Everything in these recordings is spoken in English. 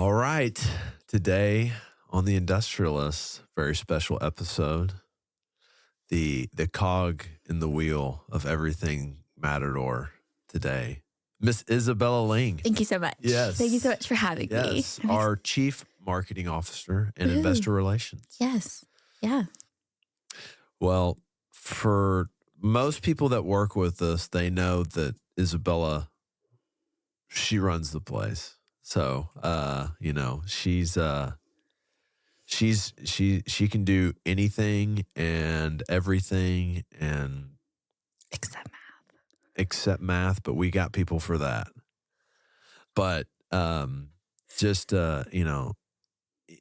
All right. Today on the Industrialist, very special episode. The cog in the wheel of everything Matador today. Miss Isabella Ling. Thank you so much. Yes. Thank you so much for having me. Yes. Our Chief Marketing Officer and Investor Relations. Yes. Yeah. Well, for most people that work with us, they know that Isabella, she runs the place. So, she can do anything and everything and except math, but we got people for that. But,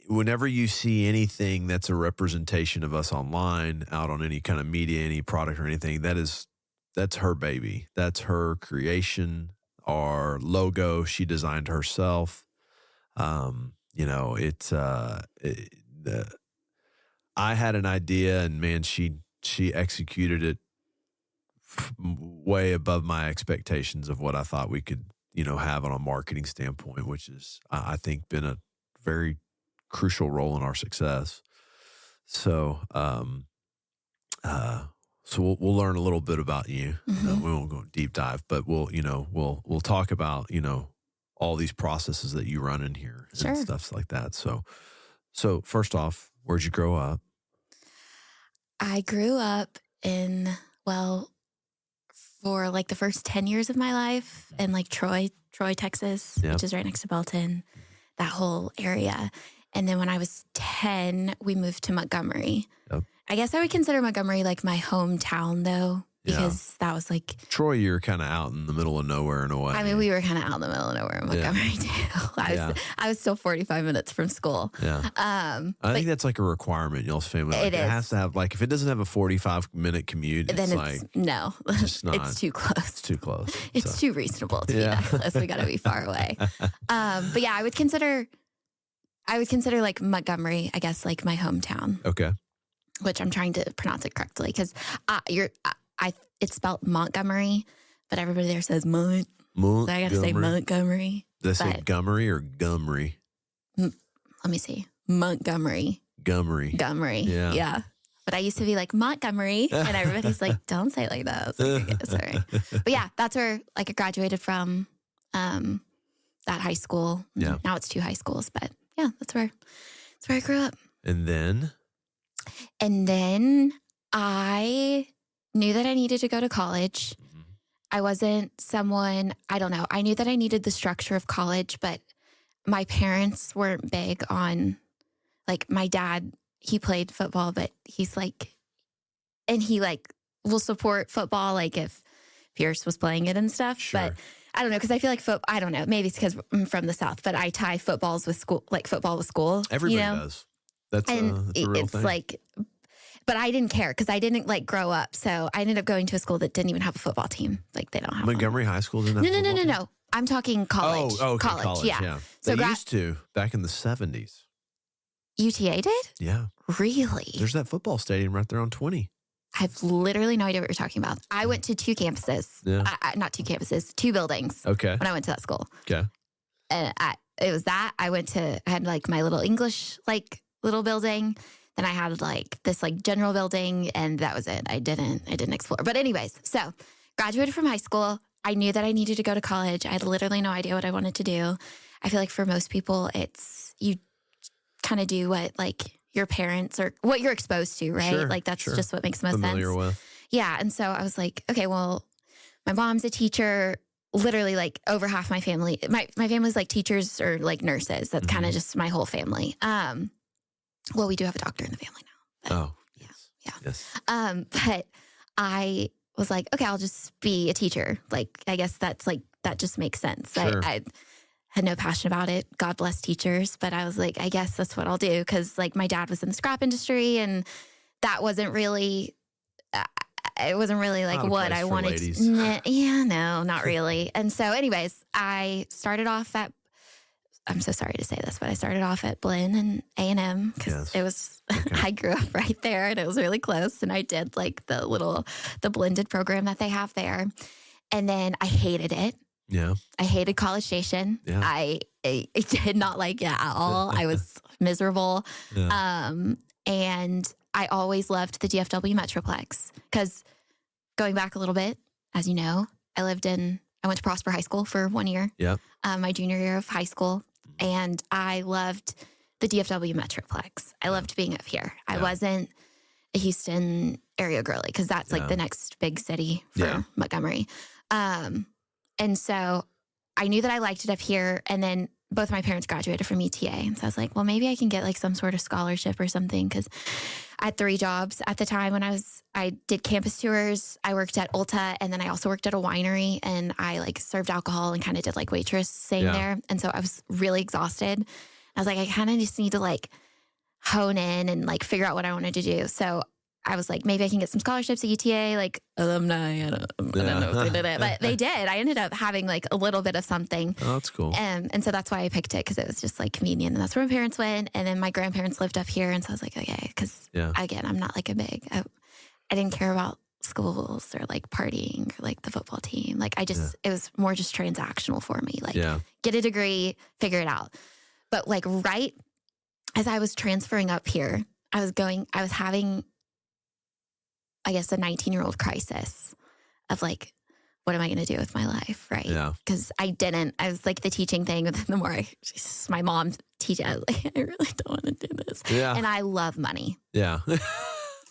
whenever you see anything that's a representation of us online, out on any kind of media, any product or anything, that's her baby. That's her creation. Our logo, she designed herself. I had an idea, and man, she executed it way above my expectations of what I thought we could, have on a marketing standpoint, which is, I think, been a very crucial role in our success. So, we'll learn a little bit about you. Mm-hmm. We won't go deep dive, but we'll talk about, all these processes that you run in here and stuff like that. So first off, where'd you grow up? I grew up for like the first 10 years of my life in like Troy, Texas, which is right next to Belton, that whole area. And then when I was 10, we moved to Montgomery. Yep. I guess I would consider Montgomery like my hometown though, because that was like... Troy, you're kind of out in the middle of nowhere in a way. I mean, we were kind of out in the middle of nowhere in Montgomery too. I was still 45 minutes from school. Yeah. I think that's like a requirement in y'all's family. Like, it has to have, like, if it doesn't have a 45-minute commute, then it's like... No. It's not. It's too close. It's too close. It's too reasonable to be that close. We got to be far away. But yeah, I would consider like Montgomery, I guess, like my hometown. Okay. Which I'm trying to pronounce it correctly because it's spelled Montgomery, but everybody there says Mont. So I got to say Montgomery. They say Gummery or Gummery? Let me see. Montgomery. Gummery. Yeah. But I used to be like Montgomery, and everybody's like, "Don't say it like that." I was like, okay, sorry. But yeah, that's where like I graduated from that high school. Yeah. Now it's 2 high schools, but yeah, that's where I grew up. And then I knew that I needed to go to college. Mm-hmm. I wasn't someone, I don't know. I knew that I needed the structure of college, but my parents weren't big on, like, my dad, he played football, but he's like, and he like will support football, like if Pierce was playing it and stuff. Sure. But I don't know, because I feel like I don't know, maybe it's because I'm from the South, but I tie football with school. Everybody does. That's a real thing. Like, but I didn't care because I didn't like grow up. So I ended up going to a school that didn't even have a football team. Like they don't have Montgomery High School didn't have a football team? No. I'm talking college. Oh, okay, college. Yeah. So they used to back in the 70s. UTA did? Yeah. Really? There's that football stadium right there on 20. I have literally no idea what you're talking about. I went to 2 campuses. Yeah. Not 2 campuses, 2 buildings. Okay. When I went to that school. Okay. And it was that. I had like my little English, like little building. Then I had like this like general building, and that was it. I didn't explore. But anyways, so graduated from high school. I knew that I needed to go to college. I had literally no idea what I wanted to do. I feel like for most people, it's you kind of do what like your parents or what you're exposed to, right? Sure, like that's just what makes most familiar sense. With. Yeah. And so I was like, okay, well, my mom's a teacher. Literally like over half my family, my family's like teachers or like nurses. That's kind of just my whole family. Well, we do have a doctor in the family now. Yeah. Yes. But I was like, okay, I'll just be a teacher. Like, I guess that's like, that just makes sense. Sure. I had no passion about it. God bless teachers. But I was like, I guess that's what I'll do. Cause like my dad was in the scrap industry and that wasn't really, it wasn't really like what I wanted. Yeah, no, not really. And so anyways, I started off at, I'm so sorry to say this, but I started off at Blinn and A&M because it was, I grew up right there and it was really close. And I did like the blended program that they have there. And then I hated it. Yeah. I hated College Station. Yeah. I did not like it at all. I was miserable. Yeah. And I always loved the DFW Metroplex because going back a little bit, as you know, I went to Prosper High School for 1 year. Yep. My junior year of high school. And I loved the DFW Metroplex. I loved being up here. I wasn't a Houston area girly because that's like the next big city for Montgomery. And so I knew that I liked it up here. And then both my parents graduated from ETA. And so I was like, well, maybe I can get like some sort of scholarship or something. Cause I had 3 jobs at the time when I did campus tours. I worked at Ulta and then I also worked at a winery and I like served alcohol and kind of did like waitressing there. And so I was really exhausted. I was like, I kind of just need to like hone in and like figure out what I wanted to do. So I was like, maybe I can get some scholarships at UTA, like alumni. I don't know if they did it, but they did. I ended up having like a little bit of something. Oh, that's cool. And so that's why I picked it because it was just like convenient. And that's where my parents went. And then my grandparents lived up here. And so I was like, okay, because again, I'm not like I didn't care about schools or like partying or like the football team. Like it was more just transactional for me. Like get a degree, figure it out. But like right as I was transferring up here, I was having, I guess, a 19-year-old crisis of like, what am I going to do with my life? Right. Yeah. Because I was like the teaching thing. The more my mom teaching, I was like, I really don't want to do this. Yeah. And I love money. Yeah.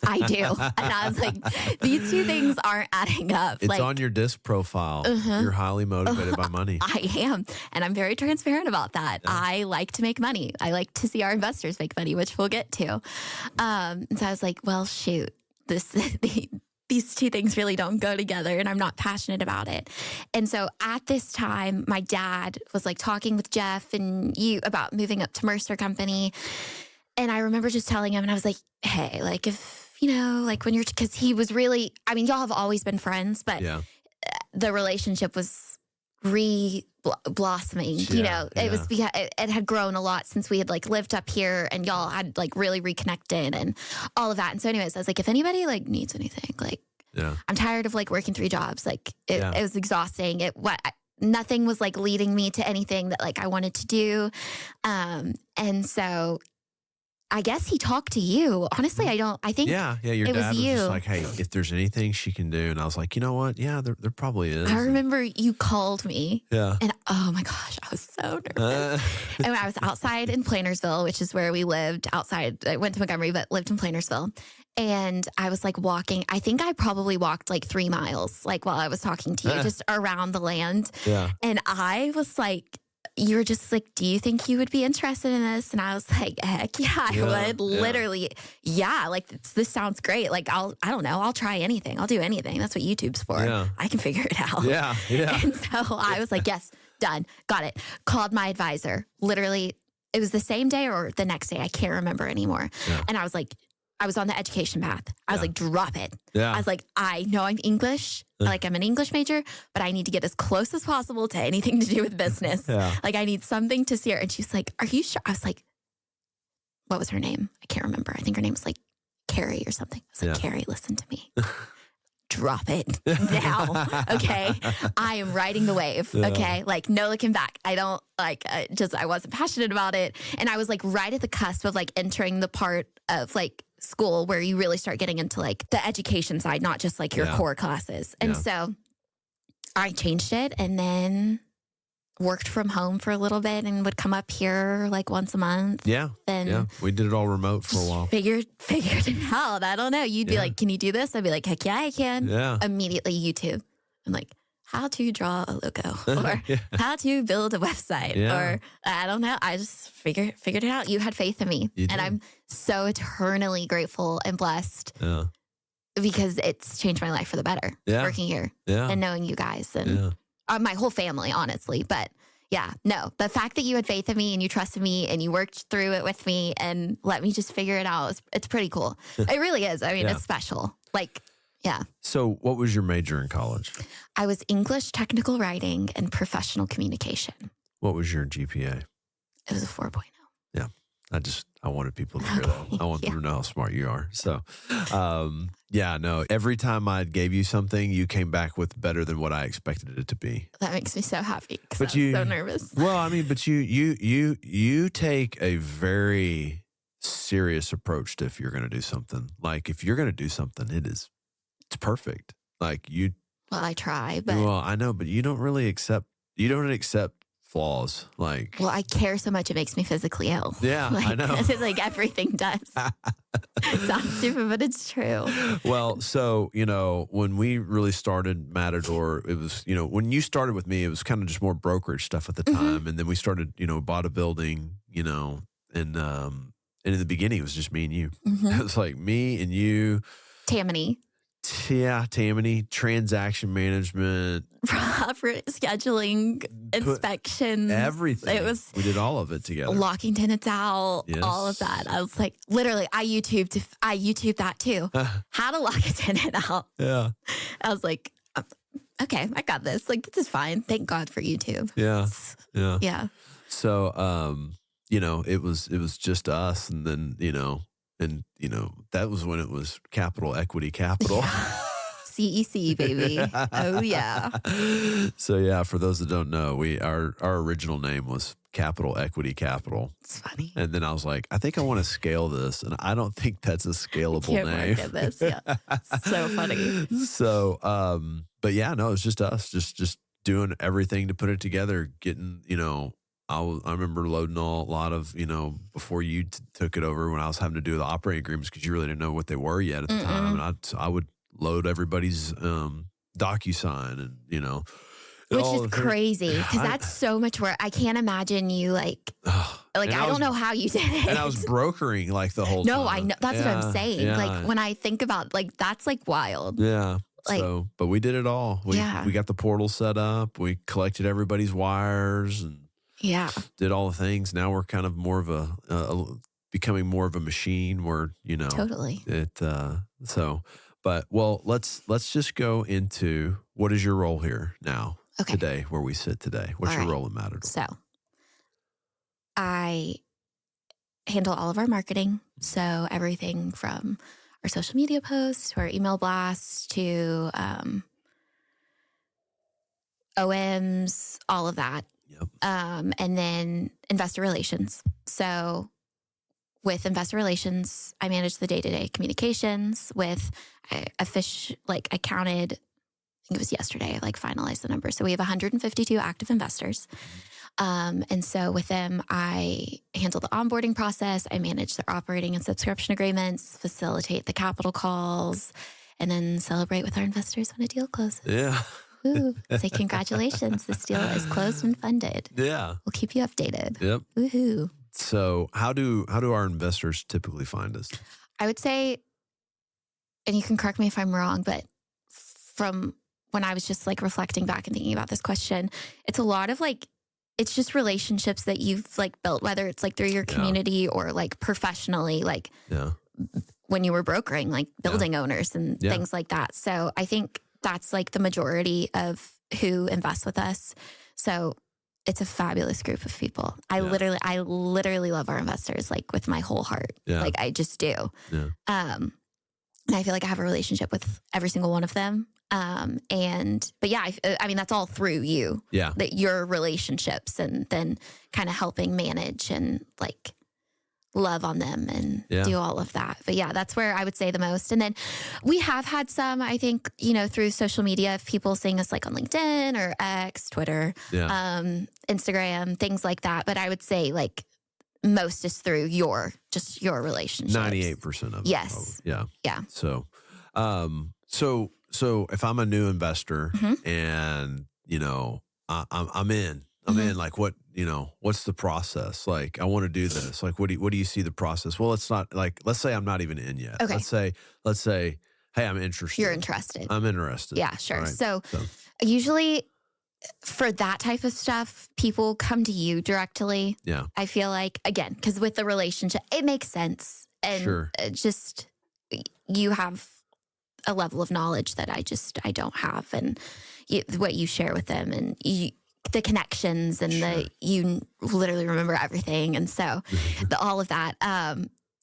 I do. And I was like, these two things aren't adding up. It's like, on your disc profile. You're highly motivated by money. I am. And I'm very transparent about that. Yeah. I like to make money. I like to see our investors make money, which we'll get to. And so I was like, well, shoot, these two things really don't go together and I'm not passionate about it. And so at this time, my dad was like talking with Jeff and you about moving up to Mercer Company. And I remember just telling him, and I was like, hey, like if, like when because he was really, I mean, y'all have always been friends, but the relationship was blossoming, it was, it had grown a lot since we had like lived up here and y'all had like really reconnected and all of that. And so anyways, I was like, if anybody like needs anything, like I'm tired of like working 3 jobs. Like it was exhausting. Nothing was like leading me to anything that like I wanted to do. And so I guess he talked to you. Honestly, I think your dad was just like, hey, if there's anything she can do. And I was like, you know what? Yeah, there probably is. I remember you called me. Yeah. And oh my gosh, I was so nervous. And when I was outside in Plantersville, which is where we lived outside, I went to Montgomery, but lived in Plantersville. And I was like walking, I think I probably walked like 3 miles, like while I was talking to you, just around the land. Yeah. And I was like, you were just like, do you think you would be interested in this? And I was like, heck yeah, I would. Literally, like this sounds great. Like I don't know, I'll try anything. I'll do anything. That's what YouTube's for. Yeah. I can figure it out. Yeah. And so I was like, yes, done, got it. Called my advisor. Literally, it was the same day or the next day. I can't remember anymore. Yeah. And I was like, I was on the education path. I was like, drop it. Yeah. I was like, I know I'm English. Like I'm an English major, but I need to get as close as possible to anything to do with business. Like I need something to see her. And she's like, are you sure? I was like, what was her name? I can't remember. I think her name was like Carrie or something. I was like, Carrie, listen to me. Drop it now. Okay. I am riding the wave. Okay. Like no looking back. I don't like, I wasn't passionate about it. And I was like right at the cusp of like entering the part of like school where you really start getting into like the education side, not just like your core classes. And so I changed it and then worked from home for a little bit and would come up here like once a month. Yeah. And we did it all remote for a while. Figured it out. I don't know. You'd be like, can you do this? I'd be like, heck yeah, I can. Yeah. Immediately YouTube. I'm like, how to draw a logo or how to build a website or I don't know. I just figured it out. You had faith in me and I'm so eternally grateful and blessed because it's changed my life for the better working here and knowing you guys and my whole family, honestly. But the fact that you had faith in me and you trusted me and you worked through it with me and let me just figure it out. It's pretty cool. It really is. I mean, it's special. Like, yeah. So what was your major in college? I was English, technical writing, and professional communication. What was your GPA? It was a 4.0. Yeah. I wanted wanted people to hear that. I want them to know how smart you are. So, yeah, no, every time I gave you something, you came back with better than what I expected it to be. That makes me so happy because I was so nervous. Well, I mean, but you take a very serious approach to if you're going to do something. Like if you're going to do something, it's perfect. Like you. Well, I try, but. Well, I know, but you don't accept flaws. Like, well, I care so much it makes me physically ill. Yeah, like, I know. Like everything does. It sounds stupid, but it's true. Well, so, when we really started Matador, it was, when you started with me, it was kind of just more brokerage stuff at the time. And then we started, bought a building, and in the beginning, it was just me and you. It was like me and you. Tammany. Yeah, Tammany, transaction management, proper scheduling, inspection, everything. We did all of it together. Locking tenants out, all of that. I was like, literally, I YouTubed that too. How to lock a tenant out. Yeah. I was like, okay, I got this. Like, this is fine. Thank God for YouTube. Yeah. Yeah. So, it was just us, and then, and, that was when it was capital equity capital. CEC, baby. Oh, yeah. So, yeah, for those that don't know, our original name was Capital Equity Capital. It's funny. And then I was like, I think I want to scale this. And I don't think that's a scalable name. Work at this. Yeah. So funny. So, but yeah, no, it's just us, just doing everything to put it together, getting, I remember loading a lot of, before you took it over when I was having to do the operating agreements because you really didn't know what they were yet at the time. And I would load everybody's DocuSign and, which is crazy because that's so much work. I can't imagine you I don't know how you did it. And I was brokering like the whole time. No, I know. That's what I'm saying. Yeah. Like when I think about that's like wild. Yeah. But we did it all. We got the portal set up. We collected everybody's wires and did all the things. Now we're kind of more of becoming more of a machine where, totally. But let's just go into what is your role here now today, where we sit today. What's your role in Matador? So I handle all of our marketing. So everything from our social media posts to our email blasts to OMs, all of that. Yep. And then investor relations. So with investor relations, I manage the day-to-day communications with I counted, I think it was yesterday, I finalized the number. So we have 152 active investors. And so with them, I handle the onboarding process. I manage their operating and subscription agreements, facilitate the capital calls, and then celebrate with our investors when a deal closes. Yeah. Woo. Say congratulations. This deal is closed and funded. Yeah. We'll keep you updated. Yep. Woohoo. So how do our investors typically find us? I would say, and you can correct me if I'm wrong, but from when I was just reflecting back and thinking about this question, it's a lot of it's just relationships that you've built, whether it's through your community or professionally, when you were brokering, building owners and things like that. So I think that's the majority of who invests with us. So it's a fabulous group of people. I literally love our investors with my whole heart. Yeah. I just do. Yeah. And I feel I have a relationship with every single one of them. But yeah, I mean, that's all through you. Yeah. That your relationships and then kind of helping manage and love on them and do all of that. But yeah, that's where I would say the most. And then we have had some, I think, through social media, of people seeing us on LinkedIn or X, Twitter, Instagram, things like that. But I would say most is through your relationships. 98% of it. Yes. Yeah. Yeah. So if I'm a new investor and, I'm in, what, what's the process? I want to do this. What do you see the process? Well, it's not let's say I'm not even in yet. Okay. Let's say, hey, I'm interested. You're interested. I'm interested. Yeah, sure. Right. So usually for that type of stuff, people come to you directly. Yeah. I feel again, because with the relationship, it makes sense. And just, you have a level of knowledge that I don't have. And what you share with them and the connections and you literally remember everything. And so all of that.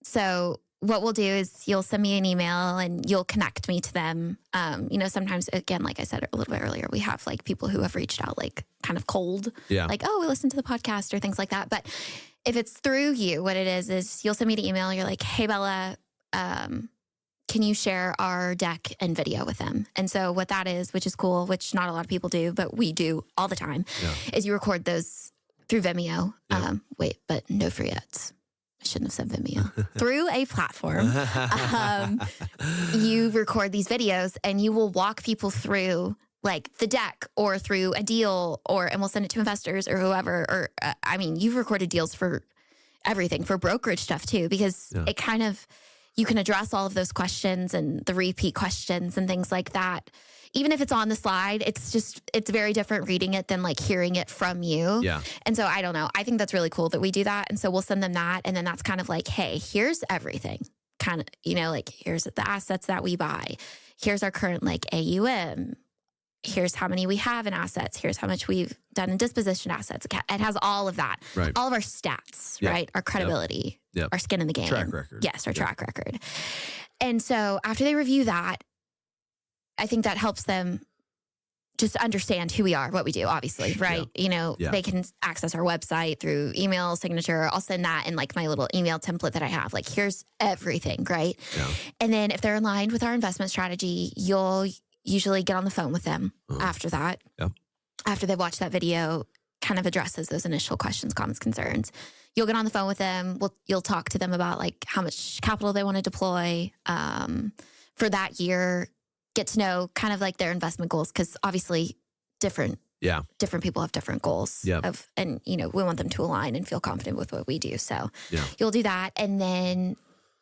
So what we'll do is you'll send me an email and you'll connect me to them. Sometimes, again, like I said a little bit earlier, we have like people who have reached out like kind of cold, like, oh, we listened to the podcast or things like that. But if it's through you, what it is you'll send me the email. You're like, hey, Bella, can you share our deck and video with them? And so what that is, which is cool, which not a lot of people do, but we do all the time, is you record those through Vimeo. But no free ads. I shouldn't have said Vimeo. Through a platform, you record these videos and you will walk people through like the deck or through a deal and we'll send it to investors or whoever. Or, you've recorded deals for everything, for brokerage stuff too, because it kind of, you can address all of those questions and the repeat questions and things like that. Even if it's on the slide, it's very different reading it than like hearing it from you. Yeah. And so I don't know. I think that's really cool that we do that. And so we'll send them that. And then that's kind of like, hey, here's everything. Kind of, like here's the assets that we buy. Here's our current like AUM. Here's how many we have in assets. Here's how much we've done in disposition assets. It has all of that. Right. All of our stats, right? Our credibility, our skin in the game. Track record. Yes, our track record. And so after they review that, I think that helps them just understand who we are, what we do, obviously, right? They can access our website through email signature. I'll send that in like my little email template that I have. Like, here's everything, right? Yeah. And then if they're aligned with our investment strategy, you'll usually get on the phone with them after that. Yeah. After they've watched that video, kind of addresses those initial questions, comments, concerns. You'll get on the phone with them. You'll talk to them about like how much capital they want to deploy for that year. Get to know kind of like their investment goals, because obviously different people have different goals. And we want them to align and feel confident with what we do. So you'll do that. And then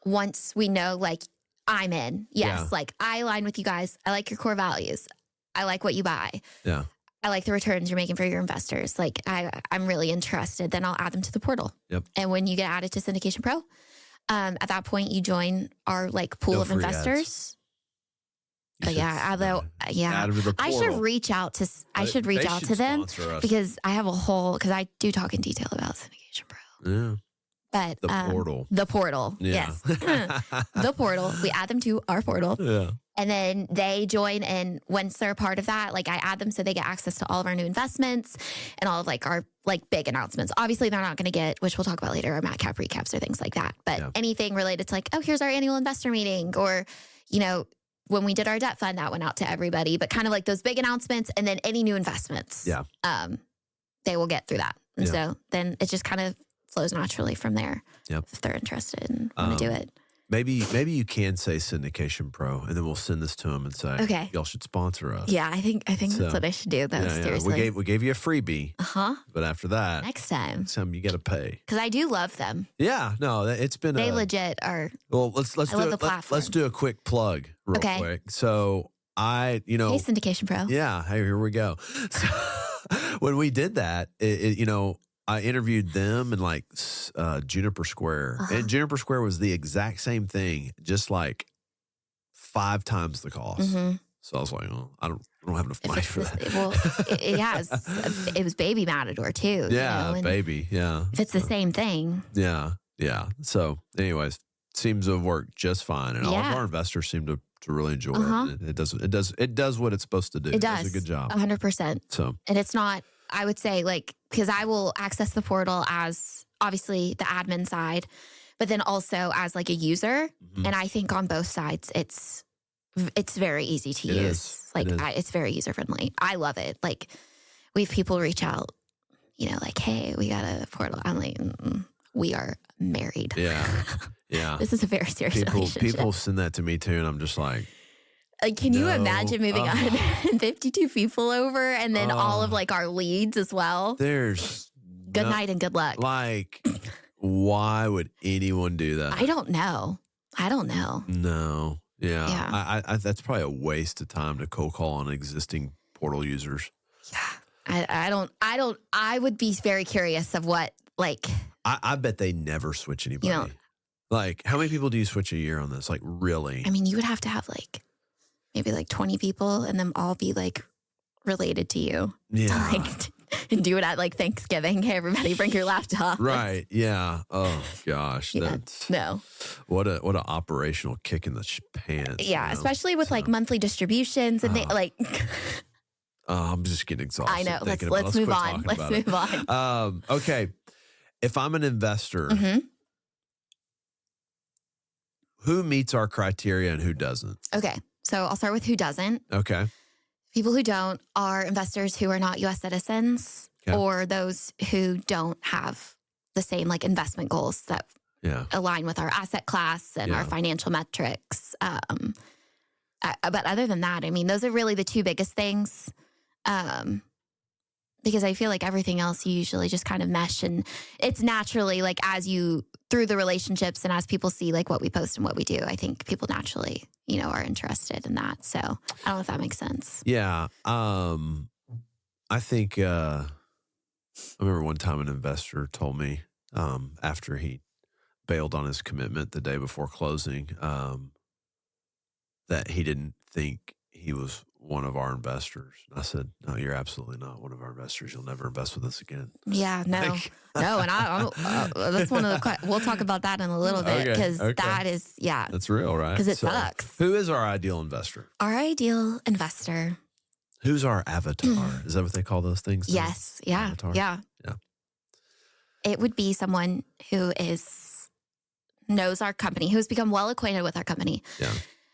once we know, like, I'm in, like I align with you guys. I like your core values. I like what you buy. Yeah. I like the returns you're making for your investors. Like I'm really interested. Then I'll add them to the portal. And when you get added to Syndication Pro, at that point you join our like pool of investors. I should reach out to them because I have because I do talk in detail about Syndication Pro. Yeah. But the portal. Yes. The portal. We add them to our portal. Yeah. And then they join, and once they're a part of that, like I add them so they get access to all of our new investments and all of like our like big announcements. Obviously they're not going to get, which we'll talk about later, our Mat Cap recaps or things like that. But anything related to like, oh, here's our annual investor meeting, or, when we did our debt fund, that went out to everybody, but kind of like those big announcements and then any new investments, they will get through that. And so then it just kind of flows naturally from there if they're interested and want to do it. Maybe you can say Syndication Pro, and then we'll send this to them and say, okay, y'all should sponsor us. Yeah, I think that's what I should do, though, seriously. We gave you a freebie. But after that, next time you got to pay. Because I do love them. Yeah, no, it's been they legit are. Well, let's do a quick plug real quick. So hey, Syndication Pro. Yeah, hey, here we go. So, when we did that, I interviewed them in like Juniper Square, and Juniper Square was the exact same thing, just like 5 times the cost. So I was like, oh, I don't have enough money for that. Well, it was baby Matador too. Yeah, baby. Yeah, if it's the same thing. Yeah. So, anyways, seems to have worked just fine, and all of our investors seem to really enjoy it. It does what it's supposed to do. It does. It does a good job. 100%. So, and it's not. I would say because I will access the portal as obviously the admin side, but then also as like a user. And I think on both sides, it's very easy to use. It's very user friendly. I love it. Like we have people reach out, like, hey, we got a portal. I'm like, we are married. Yeah. This is a very serious relationship. People send that to me too. And I'm just like, can you imagine moving 152 people over and then all of like our leads as well? There's good night and good luck. Like, why would anyone do that? I don't know. No. Yeah. I that's probably a waste of time to cold call on existing portal users. Yeah. I would be very curious of what like. I bet they never switch anybody. Like, how many people do you switch a year on this? Like, really? I mean, you would have to have like maybe like 20 people and them all be like related to you. Yeah. and do it at like Thanksgiving. Hey, everybody, bring your laptop. Right. Yeah. Oh gosh. Yeah. That's No. What a operational kick in the pants. Yeah. Especially with like monthly distributions and they like. I'm just getting exhausted. I know. Let's move on. Let's move on. Okay. If I'm an investor, who meets our criteria and who doesn't? Okay. So I'll start with who doesn't. Okay. People who don't are investors who are not U.S. citizens or those who don't have the same like investment goals that align with our asset class and our financial metrics. But other than that, I mean, those are really the two biggest things. Because I feel like everything else you usually just kind of mesh, and it's naturally like as you through the relationships and as people see like what we post and what we do, I think people naturally, are interested in that. So I don't know if that makes sense. Yeah. I think, I remember one time an investor told me, after he bailed on his commitment the day before closing, that he didn't think he was one of our investors. I said, no, you're absolutely not one of our investors. You'll never invest with us again. Yeah, no. No, and that's one of the, we'll talk about that in a little bit because that is, That's real, right? Because it sucks. Who is our ideal investor? Our ideal investor. Who's our avatar? Is that what they call those things? Yes. Yeah. Avatar? Yeah. It would be someone who knows our company, who's become well acquainted with our company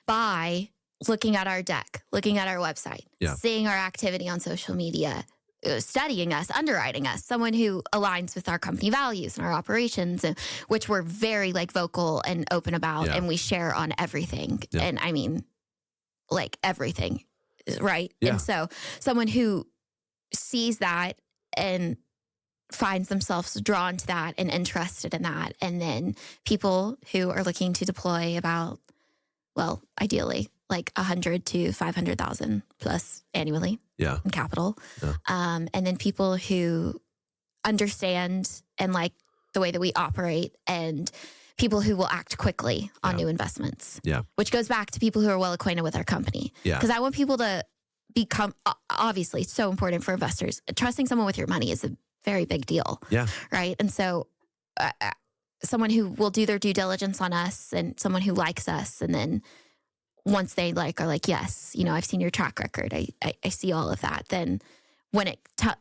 by looking at our deck, looking at our website, seeing our activity on social media, studying us, underwriting us, someone who aligns with our company values and our operations, and which we're very like vocal and open about, and we share on everything. And I mean, like everything, right? And so someone who sees that and finds themselves drawn to that and interested in that. And then people who are looking to deploy about, well, ideally, like 100 to 500,000 plus annually in capital. Yeah. And then people who understand and like the way that we operate, and people who will act quickly on new investments. Yeah. Which goes back to people who are well acquainted with our company. Yeah. Because I want people to become, obviously, it's so important for investors. Trusting someone with your money is a very big deal. Yeah. Right. And so someone who will do their due diligence on us, and someone who likes us, and then once they are like, yes, I've seen your track record. I see all of that. Then when it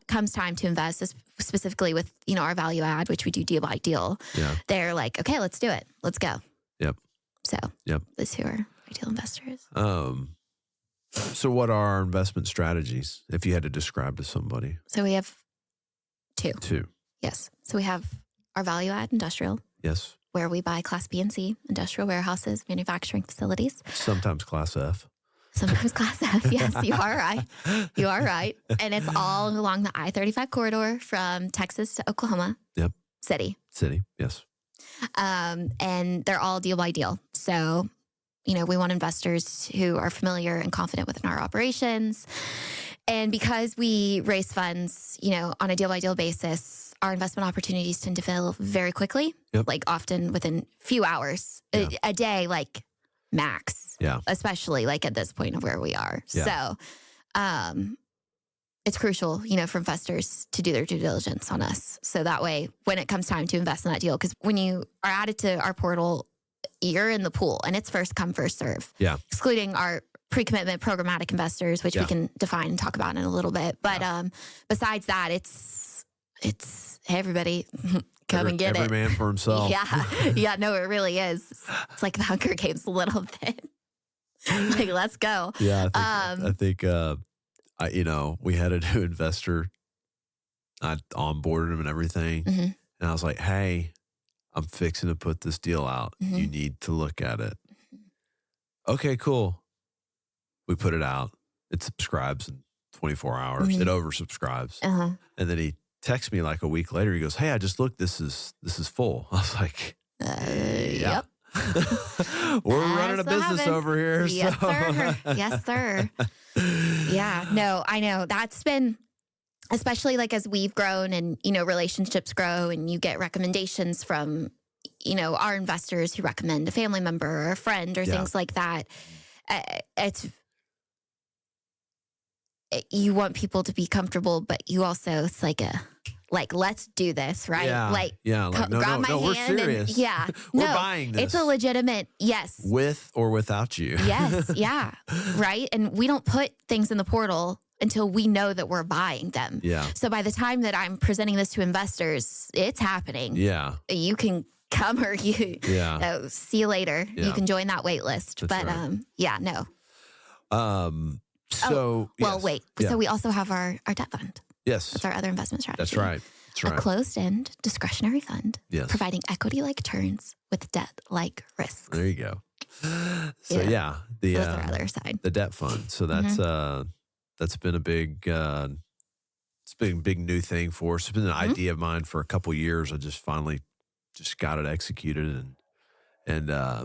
comes time to invest, specifically with, our value add, which we do deal by deal, they're like, okay, let's do it. Let's go. Yep. So those who are ideal investors. So what are our investment strategies if you had to describe to somebody? So we have two. Two. Yes. So we have our value add industrial. Yes. Where we buy Class B and C industrial warehouses, manufacturing facilities. Sometimes Class F. Sometimes Class F. Yes, you are right. You are right. And it's all along the I-35 corridor from Texas to Oklahoma. Yep. City, yes. And they're all deal by deal. So, we want investors who are familiar and confident within our operations. And because we raise funds, on a deal by deal basis, our investment opportunities tend to fill very quickly, like often within few hours, a day, like max, especially like at this point of where we are. So it's crucial, for investors to do their due diligence on us. So that way, when it comes time to invest in that deal, because when you are added to our portal, you're in the pool and it's first come, first serve, excluding our pre-commitment programmatic investors, which we can define and talk about in a little bit. But besides that, it's hey, everybody, come and get it. Every man for himself. Yeah, no, it really is. It's like the Hunger Games a little bit. Like, let's go. Yeah, I think we had a new investor. I onboarded him and everything. And I was like, hey, I'm fixing to put this deal out. You need to look at it. Okay, cool. We put it out. It subscribes in 24 hours. It oversubscribes. And then he texts me like a week later. He goes, hey, I just looked. This is full. I was like, yep. We're running a business over here. Yes, so. Sir. Yes, sir. Yeah, no, I know. That's been, especially like as we've grown and, relationships grow and you get recommendations from, our investors who recommend a family member or a friend or things like that. you want people to be comfortable, but you also, it's like let's do this, right? Yeah. Like, Like, grab my hand. we're serious. And, We're buying this. It's a legitimate, yes. With or without you. Yes. Yeah. Right. And we don't put things in the portal until we know that we're buying them. Yeah. So by the time that I'm presenting this to investors, it's happening. Yeah. You can come or see you later. Yeah. You can join that wait list. That's But right. no. Wait. So we also have our debt fund. Yes. That's our other investment strategy. That's right. A closed-end discretionary fund, providing equity-like returns with debt-like risks. There you go. So that's our other side. The debt fund. So that's been a big it's been a big new thing for us. It's been an idea of mine for a couple years. I just finally got it executed and I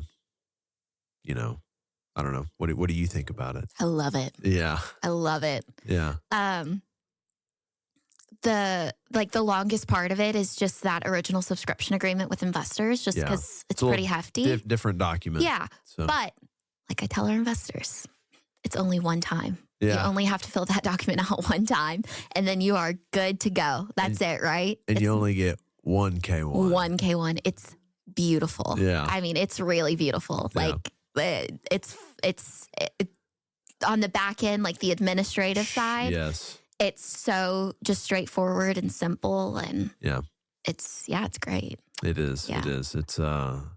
don't know. What do you think about it? I love it. Yeah. I love it. Yeah. The longest part of it is just that original subscription agreement with investors, just because it's pretty hefty. Different document. Yeah. So. But like I tell our investors, it's only one time. Yeah. You only have to fill that document out one time and then you are good to go. That's it, right? And you only get one K1. One K1. It's beautiful. Yeah. I mean, it's really beautiful. Yeah. Like it's on the back end, like the administrative side. Yes. It's so just straightforward and simple, and it's great. It is. Yeah. It is. It's our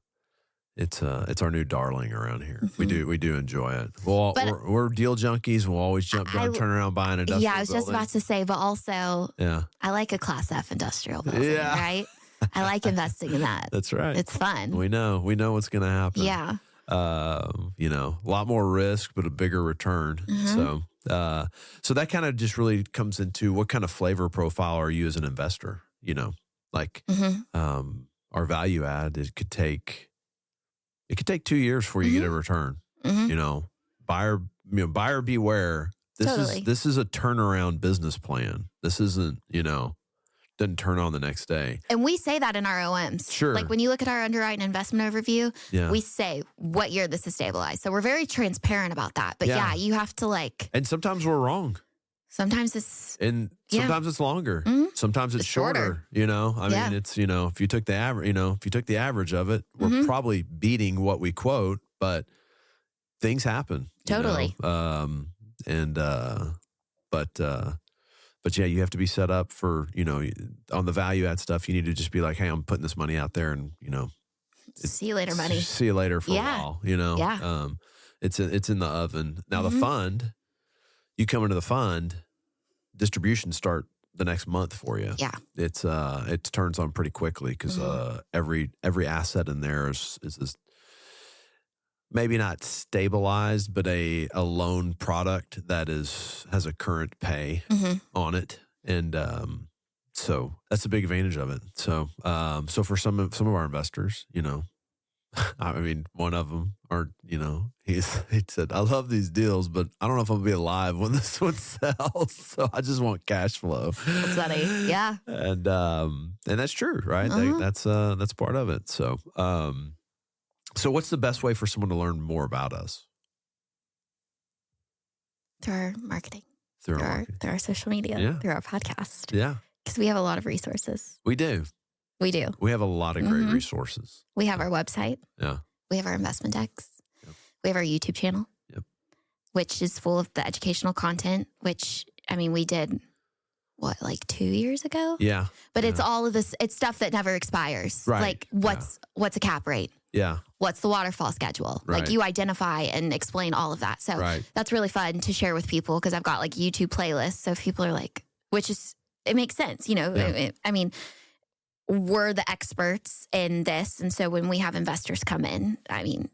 new darling around here. We do enjoy it. Well, we're deal junkies. We'll always turn around buying industrial. Yeah, I was just about to say, but also, I like a Class F industrial building, right? I like investing in that. That's right. It's fun. We know what's going to happen. Yeah. A lot more risk, but a bigger return. So that kind of just really comes into what kind of flavor profile are you as an investor? Our value add, it could take 2 years before you get a return. Buyer beware. This is a turnaround business plan. This isn't, doesn't turn on the next day. And we say that in our OMs. Sure. Like when you look at our underwrite and investment overview, we say what year this is stabilized. So we're very transparent about that. But you have to And sometimes we're wrong. Sometimes it's. And sometimes it's longer. Sometimes it's shorter. I mean, it's, if you took the average of it, we're probably beating what we quote, but things happen. Totally. But you have to be set up for, on the value add stuff, you need to just be like, hey, I'm putting this money out there and, see you later, money. See you later for a while, Yeah. It's in the oven. Now the fund, you come into the fund, distributions start the next month for you. Yeah. It turns on pretty quickly because every asset in there is maybe not stabilized, but a loan product that has a current pay on it. And so that's a big advantage of it. So for some of our investors, I mean, one of them, he said, I love these deals, but I don't know if I'll be alive when this one sells. So I just want cash flow. That's funny. Yeah. And that's true, right? That's part of it. So, so what's the best way for someone to learn more about us? Through our marketing. Through our social media. Through our podcast. Yeah. Because we have a lot of resources. We do. We do. We have a lot of great resources. We have our website. Yeah. We have our investment decks. Yep. We have our YouTube channel. Yep. Which is full of the educational content, which, I mean, we did, 2 years ago? Yeah. But it's all of this, it's stuff that never expires. Right. Like, what's a cap rate? Yeah. What's the waterfall schedule? Right. Like, you identify and explain all of that. So that's really fun to share with people because I've got YouTube playlists. So if people are like, it makes sense, I mean, we're the experts in this. And so when we have investors come in, I mean,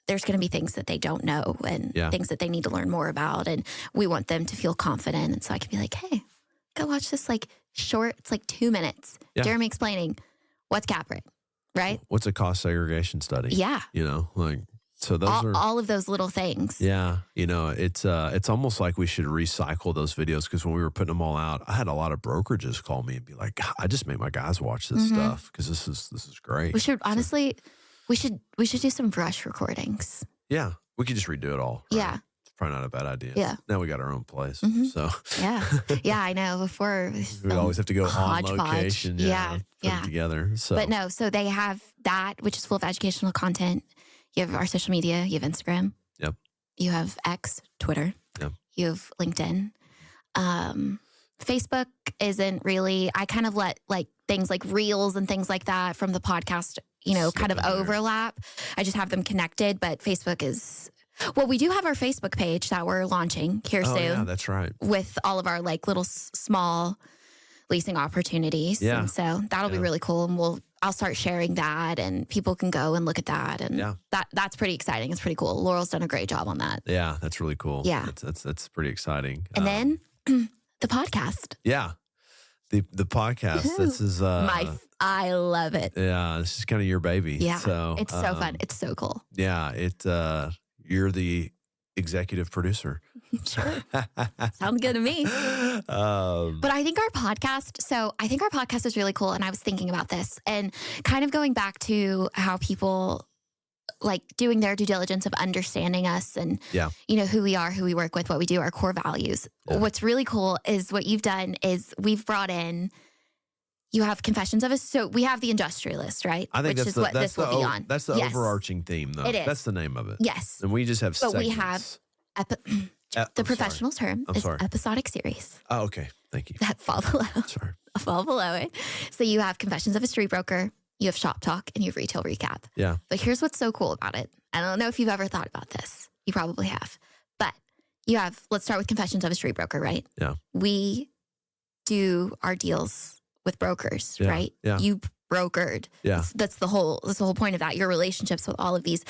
there's going to be things that they don't know and things that they need to learn more about. And we want them to feel confident. And so I can be like, hey, go watch this short, it's 2 minutes. Yeah. Jeremy explaining what's cap rate, right? What's a cost segregation study? Yeah. So those are all of those little things. Yeah. It's almost like we should recycle those videos because when we were putting them all out, I had a lot of brokerages call me and be like, I just make my guys watch this stuff because this is great. We should honestly, we should do some brush recordings. Yeah. We could just redo it all. Right? Yeah. probably not a bad idea. Yeah. Now we got our own place. So yeah, I know. Before we always have to go on hodgepodge. location. Yeah. Put it together. So, but no, so they have that, which is full of educational content. You have our social media. You have Instagram. Yep. You have X, Twitter. Yep. You have LinkedIn. Facebook isn't really, I kind of let like things like reels and things like that from the podcast, kind of overlap. I just have them connected, but Facebook is, well, we do have our Facebook page that we're launching here soon. Yeah, that's right. With all of our like little small leasing opportunities. Yeah. And so that'll be really cool. And I'll start sharing that and people can go and look at that. And that's pretty exciting. It's pretty cool. Laurel's done a great job on that. Yeah, that's really cool. Yeah. That's pretty exciting. And then the podcast. Yeah. The podcast. This is I love it. Yeah, this is kind of your baby. Yeah. So it's so fun. It's so cool. Yeah, you're the executive producer. Sure. Sounds good to me. But I think our podcast is really cool. And I was thinking about this and kind of going back to how people like doing their due diligence of understanding us and, who we are, who we work with, what we do, our core values. Yeah. What's really cool is what you've done is we've brought in, you have Confessions of So we have the Industrialist, right? I think Which is what this will be on. That's the overarching theme, though. It is. That's the name of it. Yes. And we just have segments. But we have the professional term is episodic series. Oh, okay. Thank you. That fall below. Sorry. Fall below it. So you have Confessions of a Street Broker, you have Shop Talk, and you have Retail Recap. Yeah. But here's what's so cool about it. I don't know if you've ever thought about this. You probably have. But you have, let's start with Confessions of a Street Broker, right? Yeah. We do our deals with brokers, right? Yeah. You brokered. Yeah. That's the whole point of that. Your relationships with all of these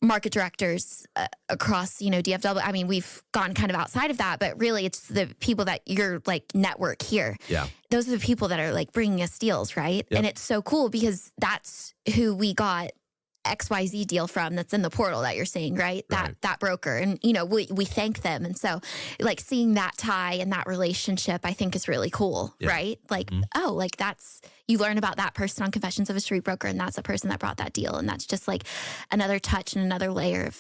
market directors across, DFW. I mean, we've gone kind of outside of that, but really it's the people that your like network here. Yeah. Those are the people that are like bringing us deals, right? Yep. And it's so cool because that's who we got XYZ deal from that's in the portal that you're seeing, right? That broker. And, we thank them. And so like seeing that tie and that relationship, I think is really cool, right? Like, you learn about that person on Confessions of a Street Broker and that's the person that brought that deal. And that's just like another touch and another layer of,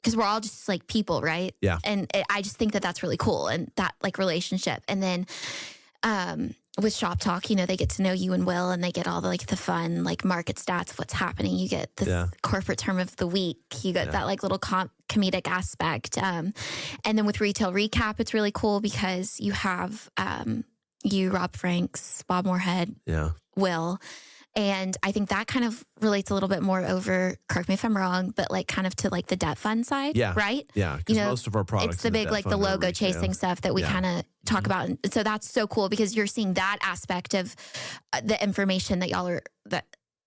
because we're all just like people, right? Yeah. And I just think that that's really cool and that like relationship. And then, with Shop Talk, they get to know you and Will, and they get all the like the fun like market stats of what's happening. You get the corporate term of the week. You get that like little comedic aspect. And then with Retail Recap, it's really cool because you have you, Rob Franks, Bob Moorhead, Will. And I think that kind of relates a little bit more over, correct me if I'm wrong, but like kind of to like the debt fund side, right? Yeah, because most of our products, it's the big like the logo chasing stuff that we kind of talk about. And so that's so cool because you're seeing that aspect of the information that y'all are,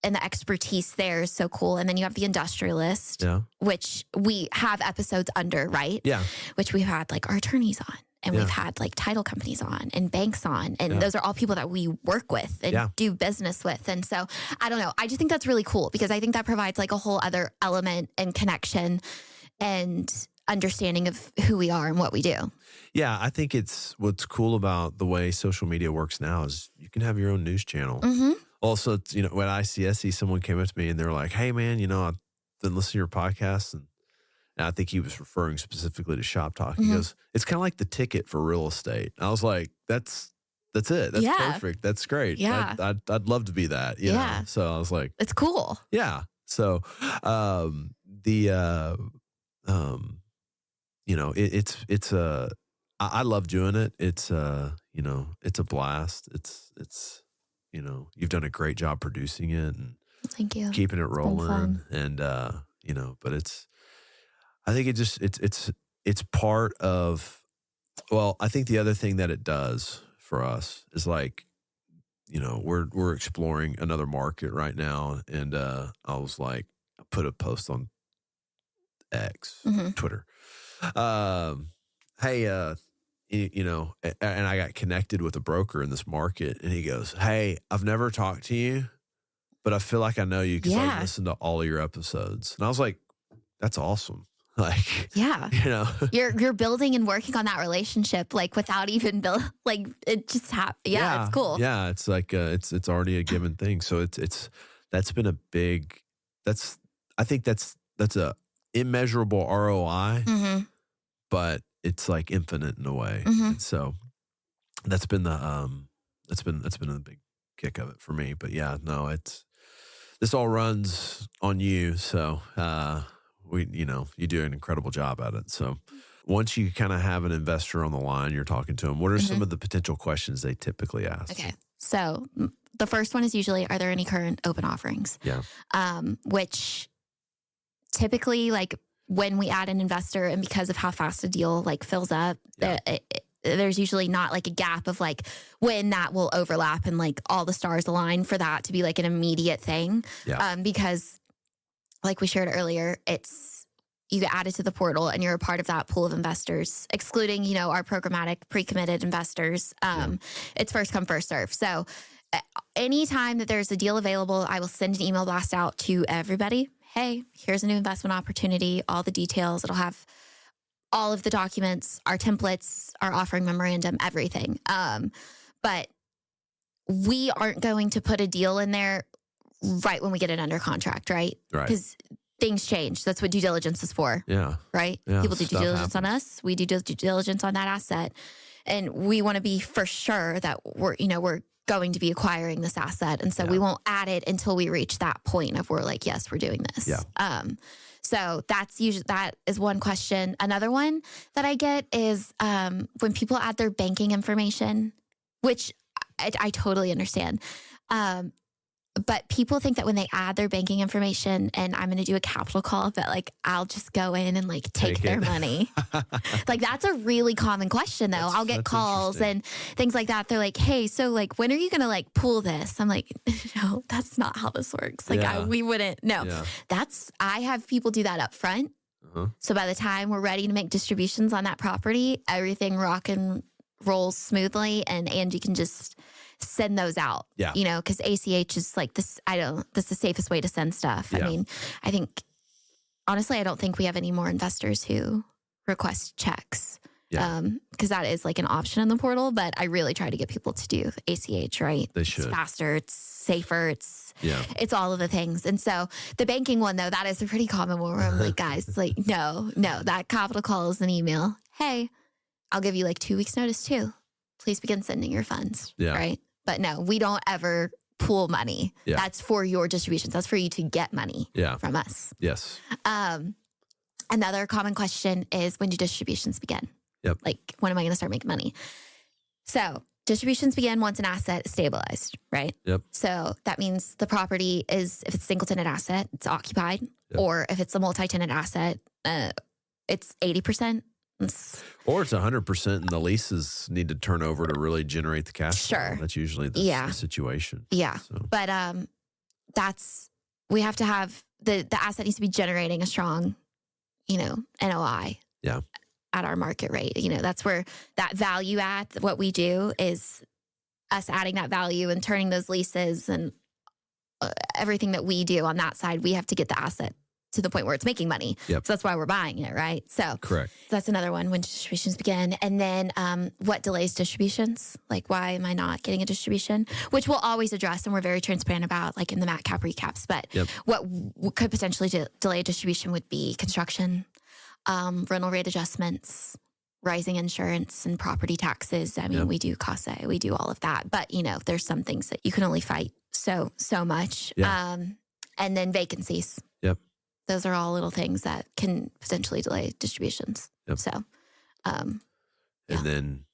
and the expertise there is so cool. And then you have the Industrialist, which we have episodes under, right? Yeah. Which we've had like our attorneys on. And we've had like title companies on and banks on. And those are all people that we work with and do business with. And so I don't know. I just think that's really cool because I think that provides like a whole other element and connection and understanding of who we are and what we do. Yeah, I think it's what's cool about the way social media works now is you can have your own news channel. Mm-hmm. Also, at ICSC, someone came up to me and they were like, hey, man, I've been listening to your podcast and I think he was referring specifically to Shop Talk. He goes, it's kind of like the ticket for real estate. I was like, that's it. That's perfect. That's great. Yeah. I'd love to be that. You know? So I was like, it's cool. Yeah. So, I love doing it. It's it's a blast. It's you've done a great job producing it and thank you. Keeping it rolling. And, but I think it's part of, I think the other thing that it does for us is like, we're exploring another market right now. And, I was like, I put a post on X, Twitter. Hey, and I got connected with a broker in this market and he goes, hey, I've never talked to you, but I feel like I know you because I listened to all of your episodes. And I was like, that's awesome. Like, you're building and working on that relationship, like without even like it just happened. Yeah, it's cool. Yeah. It's like, it's already a given thing. So that's been a big, I think that's a immeasurable ROI, but it's like infinite in a way. Mhm. And so that's been that's been a big kick of it for me. But yeah, no, this all runs on you. So you do an incredible job at it. So once you kind of have an investor on the line, you're talking to them, what are some of the potential questions they typically ask? Okay. So the first one is usually, are there any current open offerings? Yeah. Which typically, like when we add an investor and because of how fast a deal like fills up, there's usually not like a gap of like when that will overlap and like all the stars align for that to be like an immediate thing. Yeah. Because like we shared earlier, you get added to the portal and you're a part of that pool of investors, excluding, our programmatic pre-committed investors. It's first come, first serve. So anytime that there's a deal available, I will send an email blast out to everybody. Hey, here's a new investment opportunity, all the details. It'll have all of the documents, our templates, our offering memorandum, everything. But we aren't going to put a deal in there right when we get it under contract, right? Right. Because things change. That's what due diligence is for. Yeah. Right? Yeah, People do due diligence happens on us. We do due diligence on that asset. And we want to be for sure that we're going to be acquiring this asset. And so we won't add it until we reach that point of we're like, yes, we're doing this. Yeah. So that is one question. Another one that I get is when people add their banking information, which I totally understand. But people think that when they add their banking information and I'm going to do a capital call, that like I'll just go in and like take their money. Like that's a really common question though. I'll get calls and things like that. They're like, hey, so like when are you going to like pull this? I'm like, no, that's not how this works. Like we wouldn't. No, I have people do that up front. So by the time we're ready to make distributions on that property, everything rock and rolls smoothly and Angie can just send those out, because ACH is like this. That's the safest way to send stuff. Yeah. I mean, I think, honestly, I don't think we have any more investors who request checks. Because that is like an option in the portal, but I really try to get people to do ACH, right? They should. It's faster, it's safer, it's all of the things. And so the banking one, though, that is a pretty common one where I'm like, guys, it's like, no, that capital call is an email. Hey, I'll give you like 2 weeks notice too. Please begin sending your funds, right? But no, we don't ever pool money. Yeah. That's for your distributions. That's for you to get money from us. Yes. Another common question is, when do distributions begin? Yep. Like, when am I going to start making money? So distributions begin once an asset is stabilized, right? Yep. So that means the property is, if it's a single tenant asset, it's occupied. Yep. Or if it's a multi-tenant asset, it's 80%. Or it's 100% and the leases need to turn over to really generate the cash flow. Sure. That's usually the situation. Yeah. So. But we have to have, the asset needs to be generating a strong, NOI. Yeah. At our market rate. That's where that value add, what we do is us adding that value and turning those leases and everything that we do on that side. We have to get the asset to the point where it's making money. Yep. So that's why we're buying it, right? So correct. That's another one, when distributions begin. And then what delays distributions? Like, why am I not getting a distribution? Which we'll always address and we're very transparent about, like in the MatCap recaps. But what could potentially delay a distribution would be construction, rental rate adjustments, rising insurance and property taxes. I mean, we do CASA, we do all of that. But, there's some things that you can only fight so much. Yeah. And then vacancies. Yep. Those are all little things that can potentially delay distributions. Yep. So, and then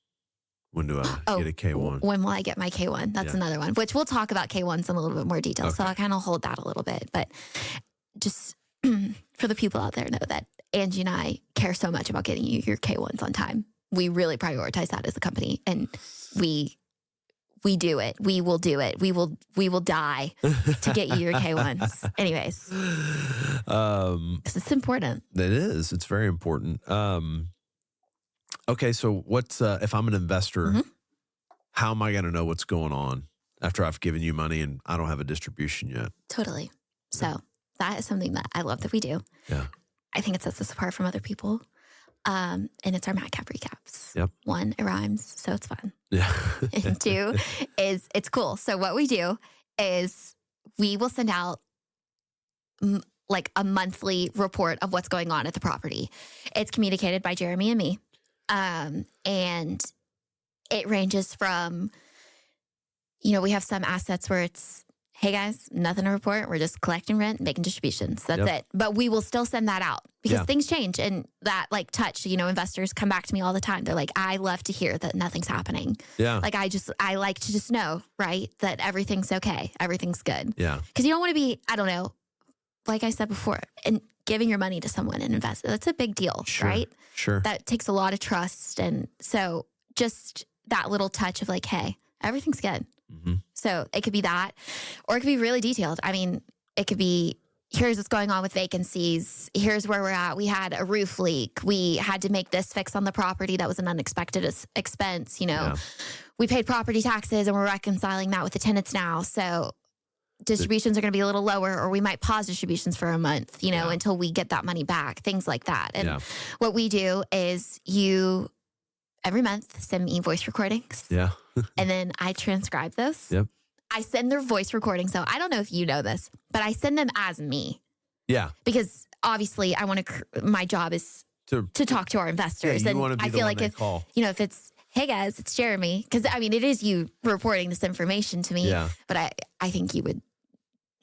when do I get a K1? When will I get my K1? That's another one, which we'll talk about K1s in a little bit more detail. Okay. So I'll kind of hold that a little bit. But just for the people out there, know that Angie and I care so much about getting you your K1s on time. We really prioritize that as a company, and we do it. We will do it. We will die to get you your K1s. Anyways, because it's important. It is. It's very important. Okay, so what's if I'm an investor? How am I going to know what's going on after I've given you money and I don't have a distribution yet? Totally. So that is something that I love that we do. Yeah. I think it sets us apart from other people. And it's our MatCap recaps. Yep. 1, it rhymes, so it's fun. Yeah. And 2 is it's cool. So what we do is we will send out like a monthly report of what's going on at the property. It's communicated by Jeremy and me. And it ranges from, we have some assets where it's, hey guys, nothing to report. We're just collecting rent, making distributions. That's it. But we will still send that out because things change, and that like touch, investors come back to me all the time. They're like, I love to hear that nothing's happening. Yeah. Like I like to just know, right, that everything's okay. Everything's good. Yeah. Because you don't want to be, I don't know, like I said before, and giving your money to someone and invest, that's a big deal, right? Sure. That takes a lot of trust. And so just that little touch of like, hey, everything's good. Mm-hmm. So it could be that, or it could be really detailed. I mean, it could be, here's what's going on with vacancies. Here's where we're at. We had a roof leak. We had to make this fix on the property. That was an unexpected expense. We paid property taxes and we're reconciling that with the tenants now. So distributions are going to be a little lower, or we might pause distributions for a month, until we get that money back, things like that. And what we do is every month send me voice recordings. Yeah. And then I transcribe those. Yep. I send their voice recordings. So I don't know if you know this, but I send them as me. Yeah. Because obviously my job is to talk to our investors. Yeah, you want to be I feel like call. If it's, hey guys, it's Jeremy. Because it is you reporting this information to me. Yeah. But I think you would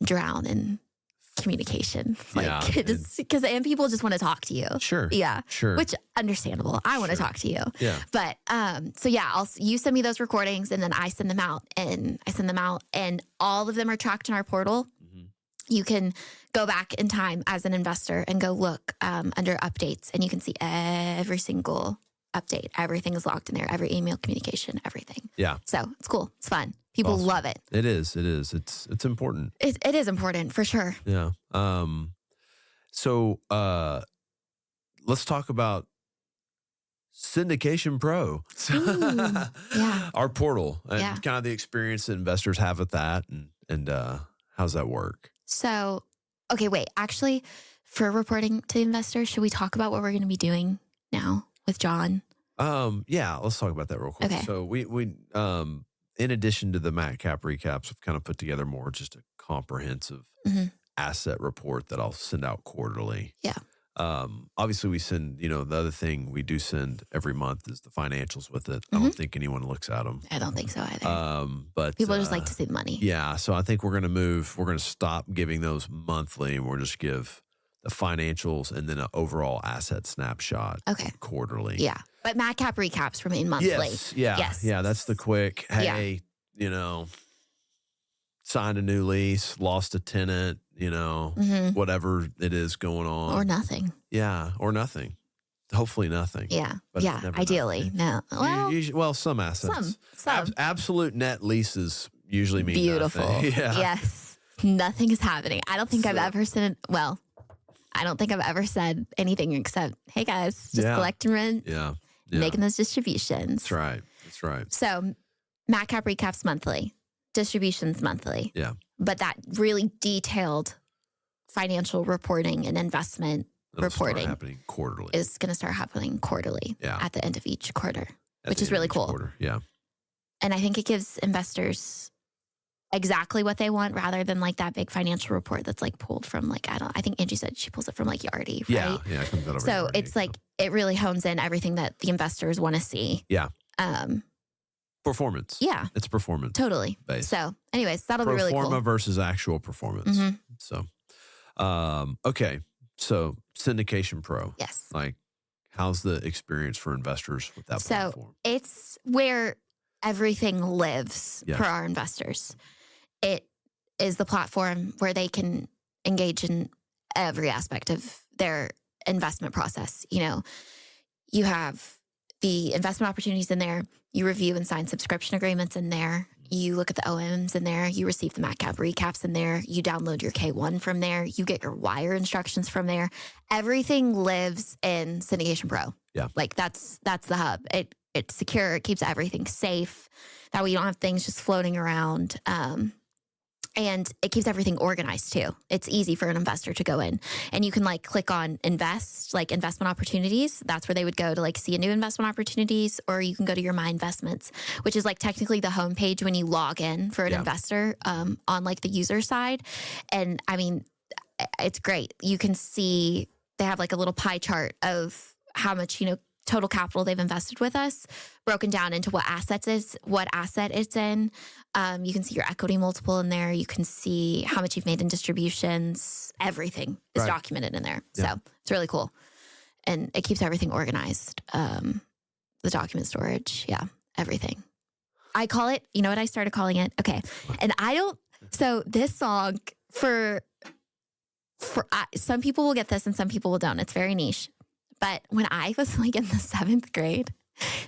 drown in communication. Because people just want to talk to you. Sure. Yeah. Sure. Which understandable. I want to talk to you. Yeah. But you send me those recordings and then I send them out and all of them are tracked in our portal. Mm-hmm. You can go back in time as an investor and go look under updates, and you can see every single update. Everything is logged in there. Every email communication, everything. Yeah. So it's cool. It's fun. People love it. It is. It's important. It is important for sure. Yeah. So let's talk about Syndication Pro. Yeah. Our portal and kind of the experience that investors have with that, and how's that work? So, okay, wait. Actually, for reporting to investors, should we talk about what we're going to be doing now with John? Yeah, let's talk about that real quick. Okay. So we in addition to the MatCap recaps, we've kind of put together more just a comprehensive asset report that I'll send out quarterly. Yeah. Obviously we send, the other thing we do send every month is the financials with it. I don't think anyone looks at them. I don't think so either. But people just like to see the money. Yeah. So I think we're going to stop giving those monthly, and we'll just give the financials and then an overall asset snapshot quarterly. Yeah. But MatCap recaps remain monthly. Yes. Yeah. Yes. Yeah. That's the quick, hey, signed a new lease, lost a tenant, whatever it is going on. Or nothing. Yeah. Or nothing. Hopefully nothing. Yeah. But Ideally. No. Well, some assets. Some. Absolute net leases usually mean beautiful. Nothing. Yeah. Yes. Nothing is happening. I don't think I've ever said, anything except, hey guys, just collecting rent. Yeah. Making those distributions. That's right. So MatCap recaps monthly, distributions monthly. Yeah. But that really detailed financial reporting and investment reporting happening quarterly. Is going to start happening quarterly at the end of each quarter, which is really cool. Quarter. Yeah. And I think it gives investors exactly what they want, rather than like that big financial report that's like pulled from I think Angie said she pulls it from like Yardi, right? Yeah, it comes out of so Yardi, it's like it really hones in everything that the investors want to see. Yeah. Performance. Yeah. It's performance. Totally. Based. So anyways, that'll be really cool. Pro forma versus actual performance. Mm-hmm. So, okay. So Syndication Pro. Yes. Like, how's the experience for investors with that platform? It's where everything lives for our investors. It is the platform where they can engage in every aspect of their investment process. You have the investment opportunities in there. You review and sign subscription agreements in there. You look at the OMs in there. You receive the MatCap recaps in there. You download your K1 from there. You get your wire instructions from there. Everything lives in Syndication Pro. Yeah. Like that's the hub. It's secure. It keeps everything safe. That way you don't have things just floating around. And it keeps everything organized too. It's easy for an investor to go in, and you can click on invest, investment opportunities. That's where they would go to see a new investment opportunities, or you can go to your My Investments, which is technically the homepage when you log in for an investor on the user side. And I mean, it's great. You can see they have like a little pie chart of how much, total capital they've invested with us, broken down into what asset it's in. You can see your equity multiple in there. You can see how much you've made in distributions. Everything is documented in there. Yeah. So it's really cool. And it keeps everything organized. The document storage. Yeah. Everything. I call it, you know what I started calling it? Okay. And so this song for some people will get this and some people will don't. It's very niche. But when I was like in the 7th grade,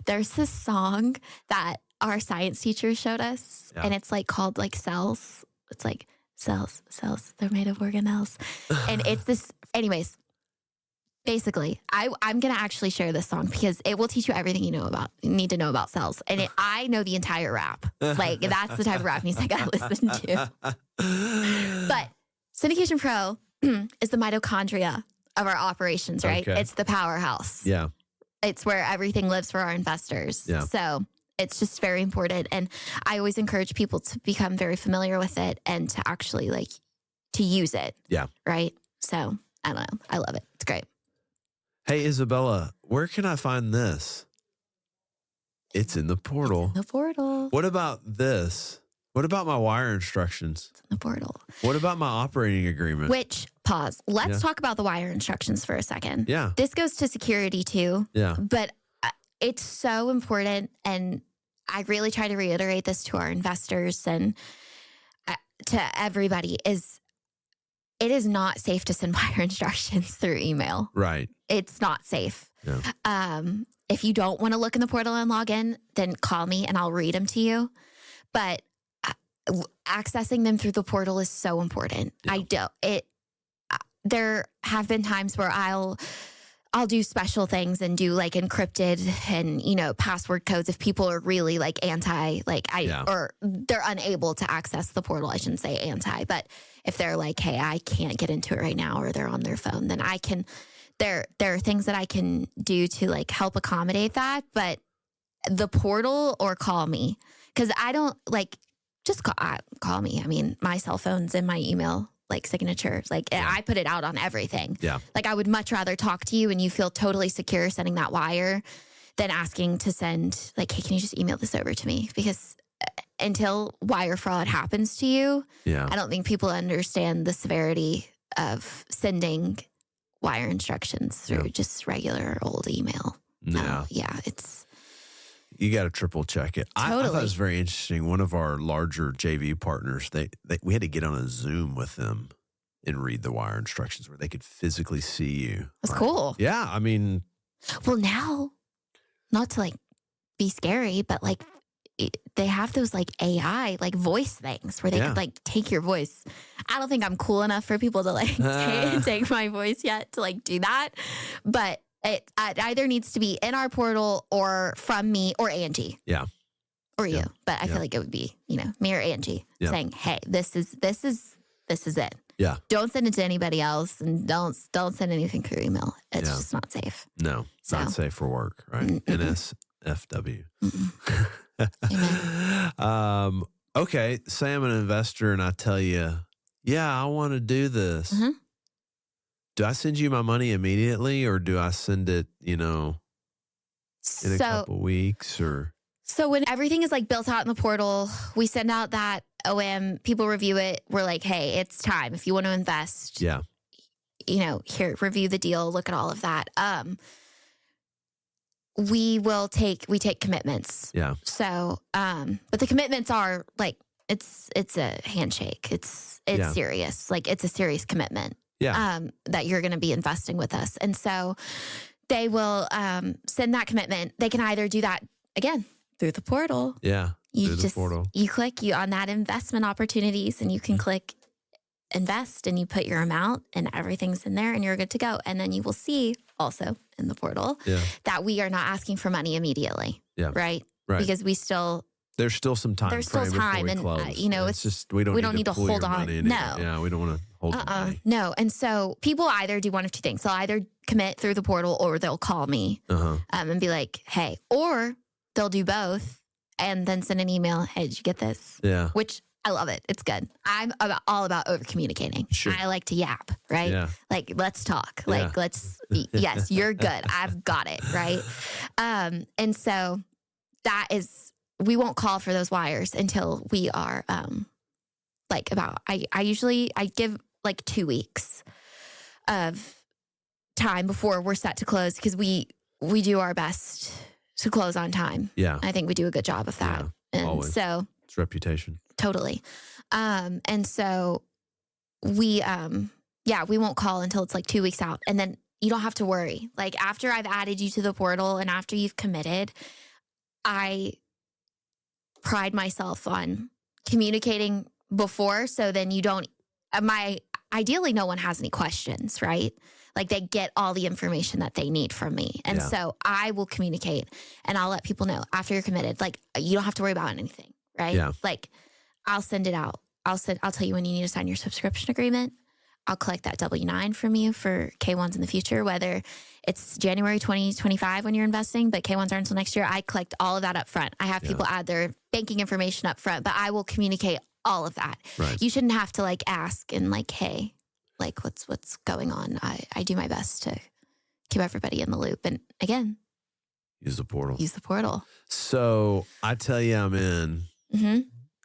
there's this song that our science teacher showed us, and it's like called like cells. It's like cells, they're made of organelles. And it's this, anyways, basically, I'm going to actually share this song because it will teach you everything you need to know about cells. And I know the entire rap. Like that's the type of rap music I listen to. But Syndication Pro is the mitochondria of our operations, right? Okay. It's the powerhouse. Yeah. It's where everything lives for our investors. Yeah. So it's just very important. And I always encourage people to become very familiar with it and to actually to use it. Yeah. Right. So I don't know. I love it. It's great. Hey, Isabella, where can I find this? It's in the portal. It's in the portal. What about this? What about my wire instructions? It's in the portal. What about my operating agreement? Pause. Let's talk about the wire instructions for a second. Yeah. This goes to security too. Yeah. But it's so important. And I really try to reiterate this to our investors and to everybody it is not safe to send wire instructions through email. Right. It's not safe. Yeah. If you don't want to look in the portal and log in, then call me and I'll read them to you. But accessing them through the portal is so important. Yeah. There have been times where I'll do special things and do like encrypted and, password codes if people are really like or they're unable to access the portal. I shouldn't say anti, but if they're like, hey, I can't get into it right now, or they're on their phone, then there are things that I can do to like help accommodate that. But the portal or call me, because I don't just call me. I mean, my cell phone's in my email signature. I put it out on everything. Yeah. I would much rather talk to you and you feel totally secure sending that wire than asking to send hey, can you just email this over to me? Because until wire fraud happens to you, I don't think people understand the severity of sending wire instructions through just regular old email. Yeah. You got to triple check it. Totally. I thought it was very interesting. One of our larger JV partners, we had to get on a Zoom with them and read the wire instructions where they could physically see you. That's cool. Yeah. I mean. Well, now, not to be scary, but they have those AI voice things where they could take your voice. I don't think I'm cool enough for people to take my voice yet to do that. But it either needs to be in our portal or from me or Angie. Yeah. Or you. But I feel like it would be, me or Angie saying, hey, this is it. Yeah. Don't send it to anybody else and don't send anything through email. It's just not safe. No, not safe for work, right? NSFW. Amen. Okay. Say I'm an investor and I tell you, I want to do this. Mm-hmm. Do I send you my money immediately or do I send it, in a couple weeks or? So when everything is built out in the portal, we send out that OM, people review it. We're like, hey, it's time. If you want to invest, here, review the deal, look at all of that. We take commitments. Yeah. So, but the commitments are it's a handshake. It's serious. It's a serious commitment. Yeah. That you're going to be investing with us. And so they will send that commitment. They can either do that, again, through the portal. Yeah, through the portal. You click on that investment opportunities and you can click invest and you put your amount and everything's in there and you're good to go. And then you will see also in the portal that we are not asking for money immediately. Yeah. Right? Right. Because there's still some time. There's still time. And, it's just, we don't need to hold on. No. Yeah, we don't want to hold on. No. And so people either do one of two things. They'll either commit through the portal or they'll call me and be like, hey, or they'll do both and then send an email. Hey, did you get this? Yeah. Which I love it. It's good. I'm all about over communicating. Sure. I like to yap, right? Yeah. Like, let's talk. Like, Yeah. yes, you're good. I've got it, right? And so that is, we won't call for those wires until we are like I give like 2 weeks of time before we're set to close, because we do our best to close on time. Yeah. I think we do a good job of that. Yeah, and always. so It's reputation. totally. And so we won't call until it's like 2 weeks out. And then you don't have to worry. Like, after I've added you to the portal and after you've committed, I pride myself on communicating before. So then you don't, ideally no one has any questions, right? Like, they get all the information that they need from me. And so I will communicate and I'll let people know after you're committed, like, you don't have to worry about anything, right? Yeah. Like, I'll send it out. I'll tell you when you need to sign your subscription agreement. I'll collect that W-9 from you for K1s in the future, whether it's January 2025 when you're investing, but K1s aren't until next year. I collect all of that up front. I have people add their banking information up front, but I will communicate all of that. Right. You shouldn't have to like ask and like, hey, like what's going on? I do my best to keep everybody in the loop. And again, Use the portal. So I tell you I'm in. Mm-hmm.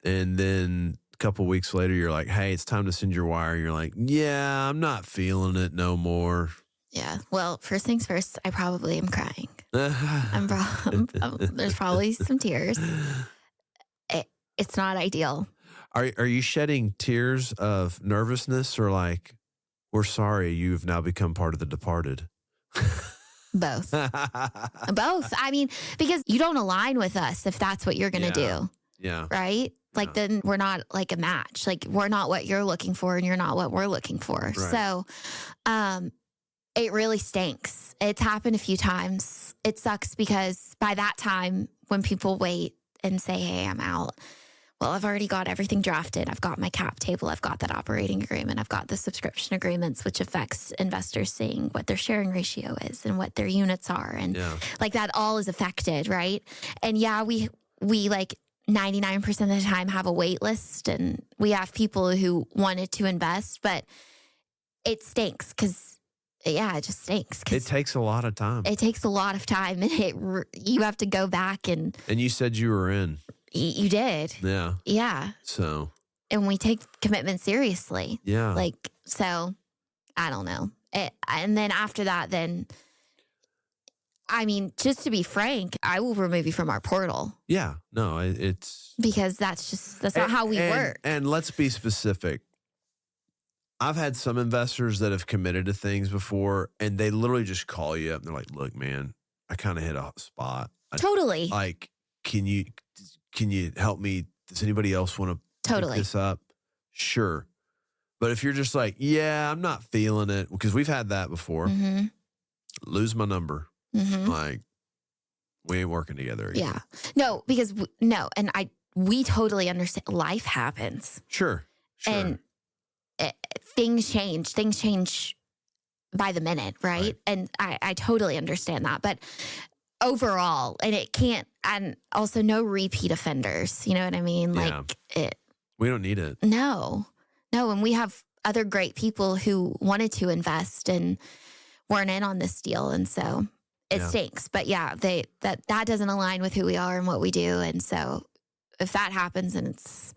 And then a couple weeks later, you're like, hey, it's time to send your wire. And you're like, yeah, I'm not feeling it no more. Yeah. Well, first things first, I probably am crying. There's probably some tears. It's not ideal. Are you shedding tears of nervousness, or like, we're sorry, you've now become part of the departed? Both. Both. I mean, because you don't align with us if that's what you're going to do. Yeah. Right? Like, then we're not like a match. Like, we're not what you're looking for and you're not what we're looking for. Right. So it really stinks. It's happened a few times. It sucks because by that time, when people wait and say, hey, I'm out, well, I've already got everything drafted. I've got my cap table. I've got that operating agreement. I've got the subscription agreements, which affects investors seeing what their sharing ratio is and what their units are. And like, that all is affected, right? And yeah, we like 99% of the time have a wait list, and we have people who wanted to invest, but it stinks because, it just stinks. It takes a lot of time. It takes a lot of time, and you have to go back and you said you were in. You did. Yeah. Yeah. So. And we take commitment seriously. Yeah. Like, so I don't know. And then after that, I mean, just to be frank, I will remove you from our portal. Yeah. No, it's. Because that's not how we work. And let's be specific. I've had some investors that have committed to things before, and they literally just call you up and they're like, look, man, I kind of hit a spot. Totally. Like, can you help me? Does anybody else want to pick this up? Sure. But if you're just like, yeah, I'm not feeling it, because we've had that before. Mm-hmm. Lose my number. Mm-hmm. Like, we ain't working together again. Yeah. No, because and we totally understand. Life happens. Sure. And things change by the minute, right? And I totally understand that. But overall, and also no repeat offenders. You know what I mean? Yeah. Like, we don't need it. No. And we have other great people who wanted to invest and weren't in on this deal. And so it stinks. But that doesn't align with who we are and what we do. And so if that happens, then it's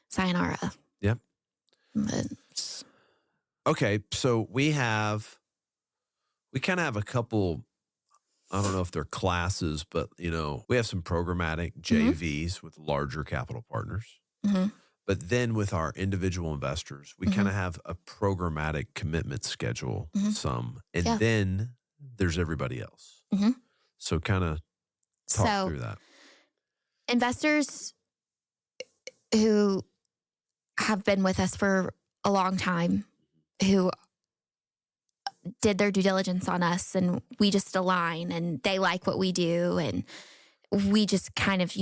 sayonara. Yep. Okay. So we kind of have a couple, I don't know if they're classes, but we have some programmatic JVs with larger capital partners. Mm-hmm. But then with our individual investors, we kind of have a programmatic commitment schedule, some. And then there's everybody else. Mm-hmm. So kind of talk through that. Investors who have been with us for a long time, who did their due diligence on us, and we just align, and they like what we do, and we just kind of,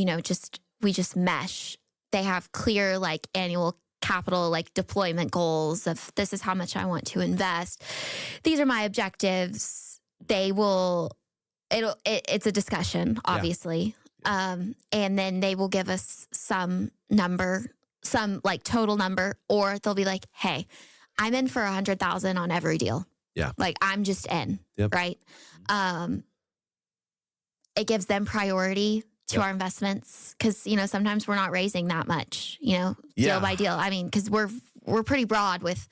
we just mesh. They have clear, like, annual capital, like, deployment goals of, this is how much I want to invest. These are my objectives. It's a discussion, obviously. And then they will give us some number some like total number, or they'll be like, hey, I'm in for 100,000 on every deal. Yeah. Like I'm just in, Yep. right? It gives them priority to our investments because, you know, sometimes we're not raising that much, you know, deal by deal. I mean, because we're pretty broad with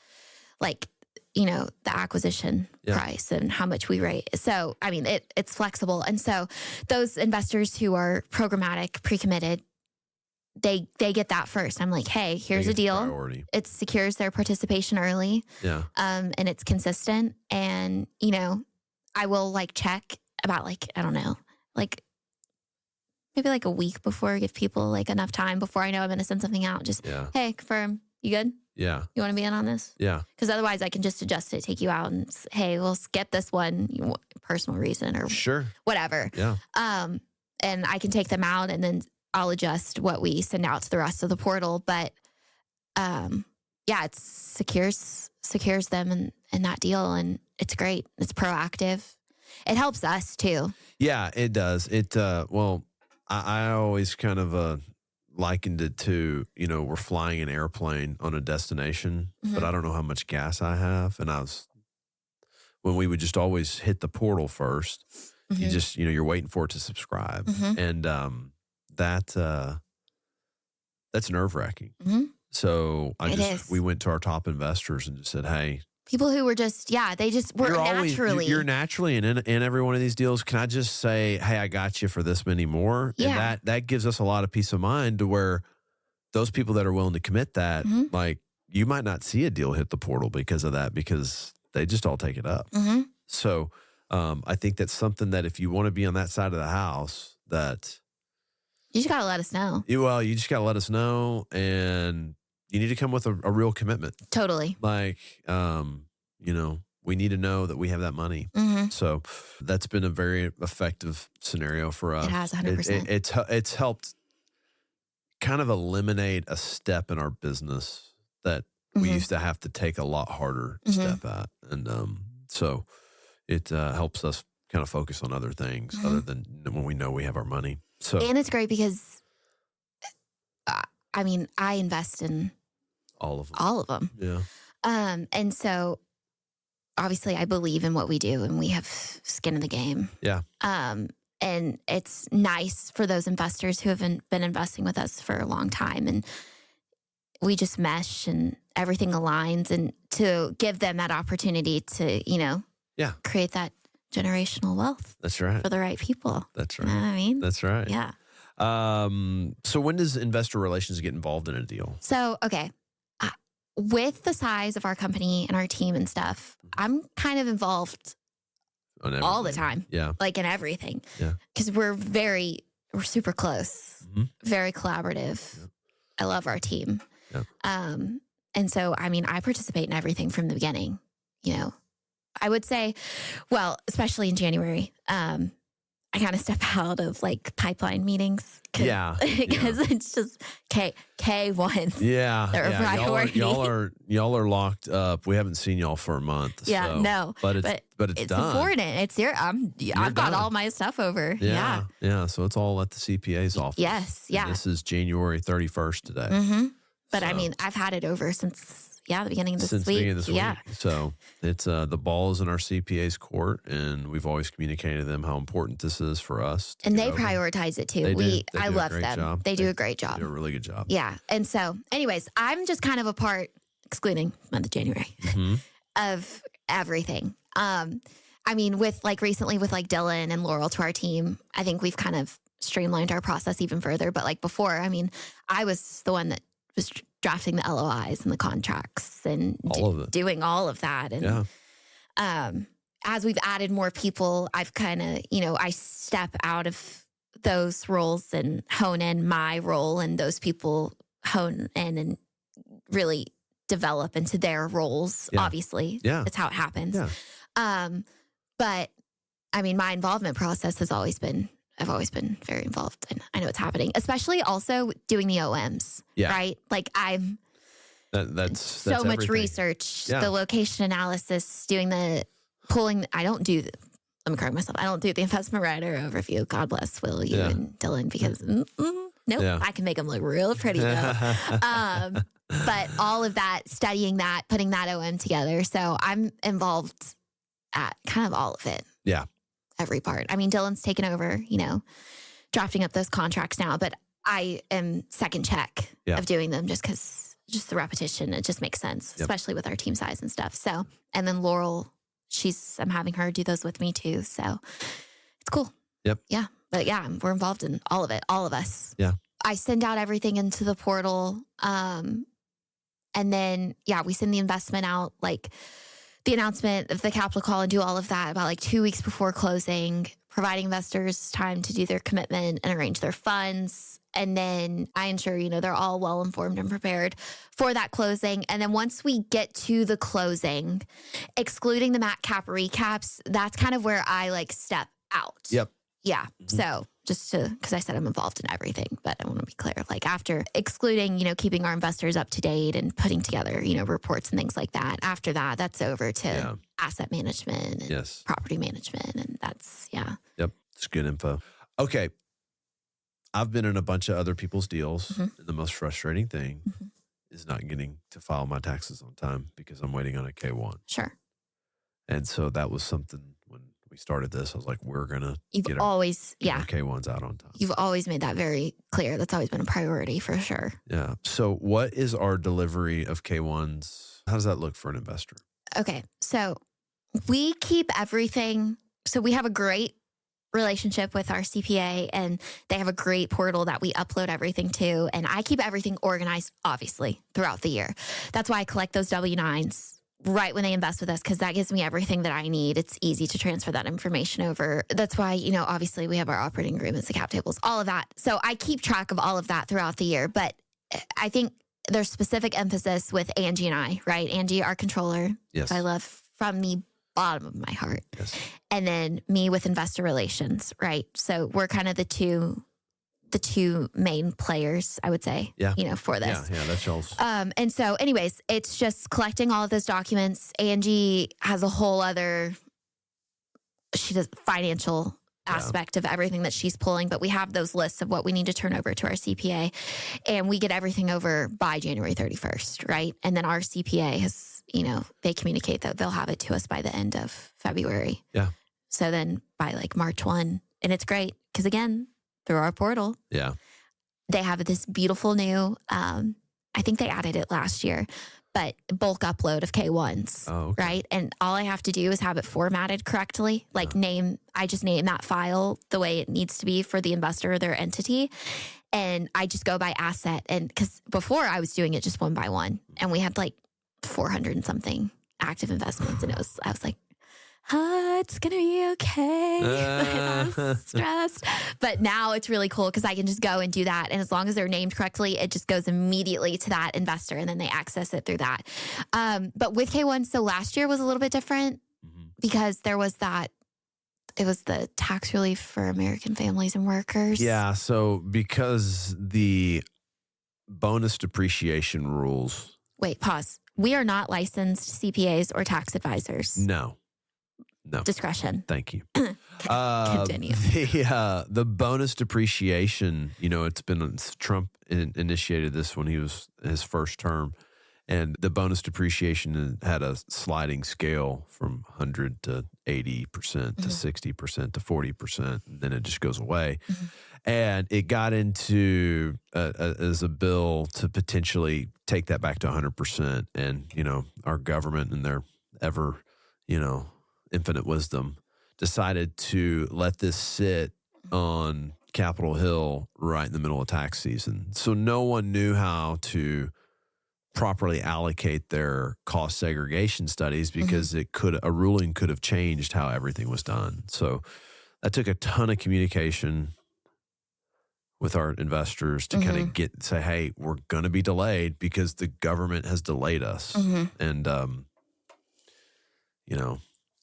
like, you know, the acquisition price and how much we rate. So, I mean, it's flexible. And so those investors who are programmatic, pre-committed, they get that first. I'm like, hey, here's a deal. Priority. It secures their participation early. Yeah. And it's consistent. And, you know, I will like check about like, I don't know, like maybe like a week before, give people like enough time before I know I'm going to send something out. Just, hey, confirm. You good? Yeah. You want to be in on this? Yeah. Because otherwise I can just adjust it, take you out and hey, we'll skip this one, personal reason or whatever. Yeah. And I can take them out and then I'll adjust what we send out to the rest of the portal. But yeah, it secures them in that deal. And it's great. It's proactive. It helps us too. Yeah, it does. Well, I always kind of likened it to, you know, we're flying an airplane on a destination, but I don't know how much gas I have. And when we would just always hit the portal first, you just, you know, you're waiting for it to subscribe. And that's nerve wracking. So we went to our top investors and just said, hey, people who were just, they just were naturally. You're naturally in every one of these deals. Can I just say, hey, I got you for this many more? Yeah. And that gives us a lot of peace of mind to where those people that are willing to commit that, like you might not see a deal hit the portal because of that, because they just all take it up. So I think that's something that if you want to be on that side of the house, that you just got to let us know. You just got to let us know, and you need to come with a real commitment. Totally. Like, you know, we need to know that we have that money. So that's been a very effective scenario for us. It has 100%. It's helped kind of eliminate a step in our business that we used to have to take a lot harder step at. And so it helps us kind of focus on other things other than when we know we have our money. So, and it's great because, I mean, I invest in all of them. All of them. Yeah. And so obviously I believe in what we do and we have skin in the game. Yeah. And it's nice for those investors who have been investing with us for a long time, and we just mesh and everything aligns, and to give them that opportunity to, you know, create that generational wealth. That's right. For the right people. That's right. You know what I mean? That's right. Yeah. So when does investor relations get involved in a deal? So, okay. With the size of our company and our team and stuff, I'm kind of involved all the time. Yeah. Like in everything. Yeah. Because we're super close, very collaborative. Yep. I love our team. Yep. And so, I mean, I participate in everything from the beginning, you know. I would say, well, especially in January, I kind of step out of like pipeline meetings. Because it's just K1s. Yeah. They're a priority. Y'all are locked up. We haven't seen y'all for a month. Yeah, so. no. But it's done. Important. It's here. I've got all my stuff over. Yeah. Yeah. So it's all at the CPA's office. Yes. Yeah. And this is January 31st today. But I mean, I've had it over since the beginning of this week. Since the beginning of this week. So it's the ball is in our CPA's court, and we've always communicated to them how important this is for us. And they prioritize it too. I love them. Job. They do a great job. They do a really good job. Yeah. And so, anyways, I'm just kind of a part, excluding month of January, of everything. I mean, with like recently with like Dylan and Laurel to our team, I think we've kind of streamlined our process even further. But like before, I mean, I was the one that was drafting the LOIs and the contracts and doing all of that. And as we've added more people, I've kind of, you know, I step out of those roles and hone in my role, and those people hone in and really develop into their roles. Obviously, it's how it happens. But I mean, my involvement process I've always been very involved, and I know what's happening, especially also doing the OMs, right? Like that's so much everything. Research, the location analysis, doing the pulling. Let me correct myself. I don't do the investment rider overview. God bless Will, you and Dylan, because Nope. Yeah. I can make them look real pretty though. But all of that, studying that, putting that OM together. So I'm involved at kind of all of it. Yeah. Every part. I mean, Dylan's taken over, drafting up those contracts now, but I am second check of doing them just the repetition, it just makes sense, especially with our team size and stuff. So, and then Laurel, I'm having her do those with me too. So it's cool. Yep. Yeah. But we're involved in all of it, all of us. Yeah. I send out everything into the portal. And then, we send the investment out, like the announcement of the capital call, and do all of that about like 2 weeks before closing, providing investors time to do their commitment and arrange their funds. And then I ensure, they're all well informed and prepared for that closing. And then once we get to the closing, excluding the MAC cap recaps, that's kind of where I like step out. Yep. Yeah. Mm-hmm. So just because I said I'm involved in everything, but I want to be clear, like after excluding, keeping our investors up to date and putting together, reports and things like that. After that, that's over to asset management and property management. And that's, Yep. It's good info. Okay. I've been in a bunch of other people's deals. Mm-hmm. And the most frustrating thing is not getting to file my taxes on time because I'm waiting on a K1. Sure. And so that was something when we started this, I was like, we're going to get our K1s out on time. You've always made that very clear. That's always been a priority for sure. Yeah. So what is our delivery of K1s? How does that look for an investor? Okay. So we keep everything. So we have a great relationship with our CPA, and they have a great portal that we upload everything to. And I keep everything organized, obviously, throughout the year. That's why I collect those W-9s right when they invest with us, because that gives me everything that I need. It's easy to transfer that information over. That's why, obviously we have our operating agreements, the cap tables, all of that. So I keep track of all of that throughout the year. But I think there's specific emphasis with Angie and I, right? Angie, our controller, I love from the bottom of my heart. Yes. And then me with investor relations, right? So we're kind of the two main players, I would say, for this. Yeah, that's y'all's. And so anyways, it's just collecting all of those documents. Angie has a whole other, she does financial aspect of everything that she's pulling, but we have those lists of what we need to turn over to our CPA, and we get everything over by January 31st, right? And then our CPA has, they communicate that they'll have it to us by the end of February. Yeah. So then by like March 1, and it's great because again, through our portal, they have this beautiful new, I think they added it last year, but bulk upload of K1s, right? And all I have to do is have it formatted correctly, like I just name that file the way it needs to be for the investor or their entity. And I just go by asset. And because before I was doing it just one by one, and we had like 400 and something active investments. And I was like, it's going to be okay. I was stressed. But now it's really cool because I can just go and do that. And as long as they're named correctly, it just goes immediately to that investor and then they access it through that. But with K1, so last year was a little bit different because there was it was the tax relief for American families and workers. Yeah. So because the bonus depreciation rules. Wait, pause. We are not licensed CPAs or tax advisors. No. Discretion. Thank you. Continue. The bonus depreciation, it's been Trump initiated this when he was his first term, and the bonus depreciation had a sliding scale from 100 to 80% to 60% to 40%, and then it just goes away. And it got into as a bill to potentially take that back to 100%. And our government and their ever infinite wisdom decided to let this sit on Capitol Hill right in the middle of tax season. So no one knew how to properly allocate their cost segregation studies because a ruling could have changed how everything was done. So that took a ton of communication with our investors to kind of say, hey, we're going to be delayed because the government has delayed us. And,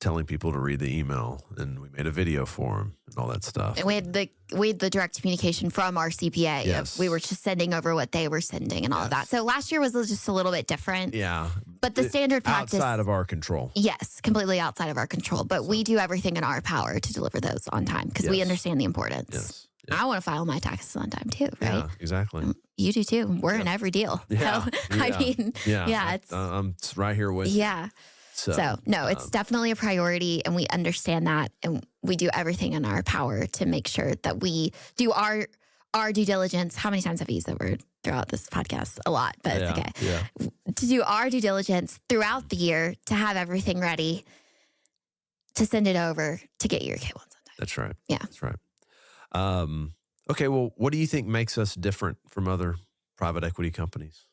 telling people to read the email, and we made a video for them and all that stuff. And we had the direct communication from our CPA. Yes. We were just sending over what they were sending and all of that. So last year was just a little bit different. Yeah. But the standard practice. Outside of our control. Yes, completely outside of our control. But we do everything in our power to deliver those on time because we understand the importance. Yes. Yeah. I want to file my taxes on time too, right? Yeah, exactly. You do too. We're in every deal. Yeah. So, I mean, I'm right here with you. Yeah. So no, it's definitely a priority, and we understand that, and we do everything in our power to make sure that we do our due diligence. How many times have I used that word throughout this podcast? A lot, but it's okay. Yeah. To do our due diligence throughout the year, to have everything ready, to send it over, to get your K1s on time. That's right. Yeah. That's right. Okay, well, what do you think makes us different from other private equity companies?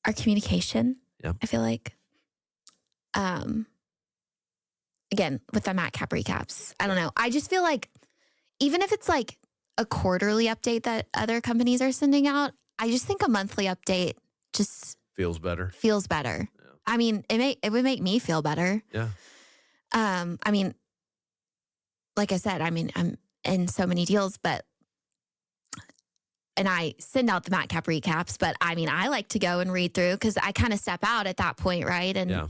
Our communication, I feel like. Again, with the Mat Cap recaps, I don't know. I just feel like even if it's like a quarterly update that other companies are sending out, I just think a monthly update just feels better. Yeah. I mean, it would make me feel better. Yeah. I mean, like I said, I'm in so many deals, and I send out the Mat Cap recaps, but I mean, I like to go and read through because I kind of step out at that point, right? And,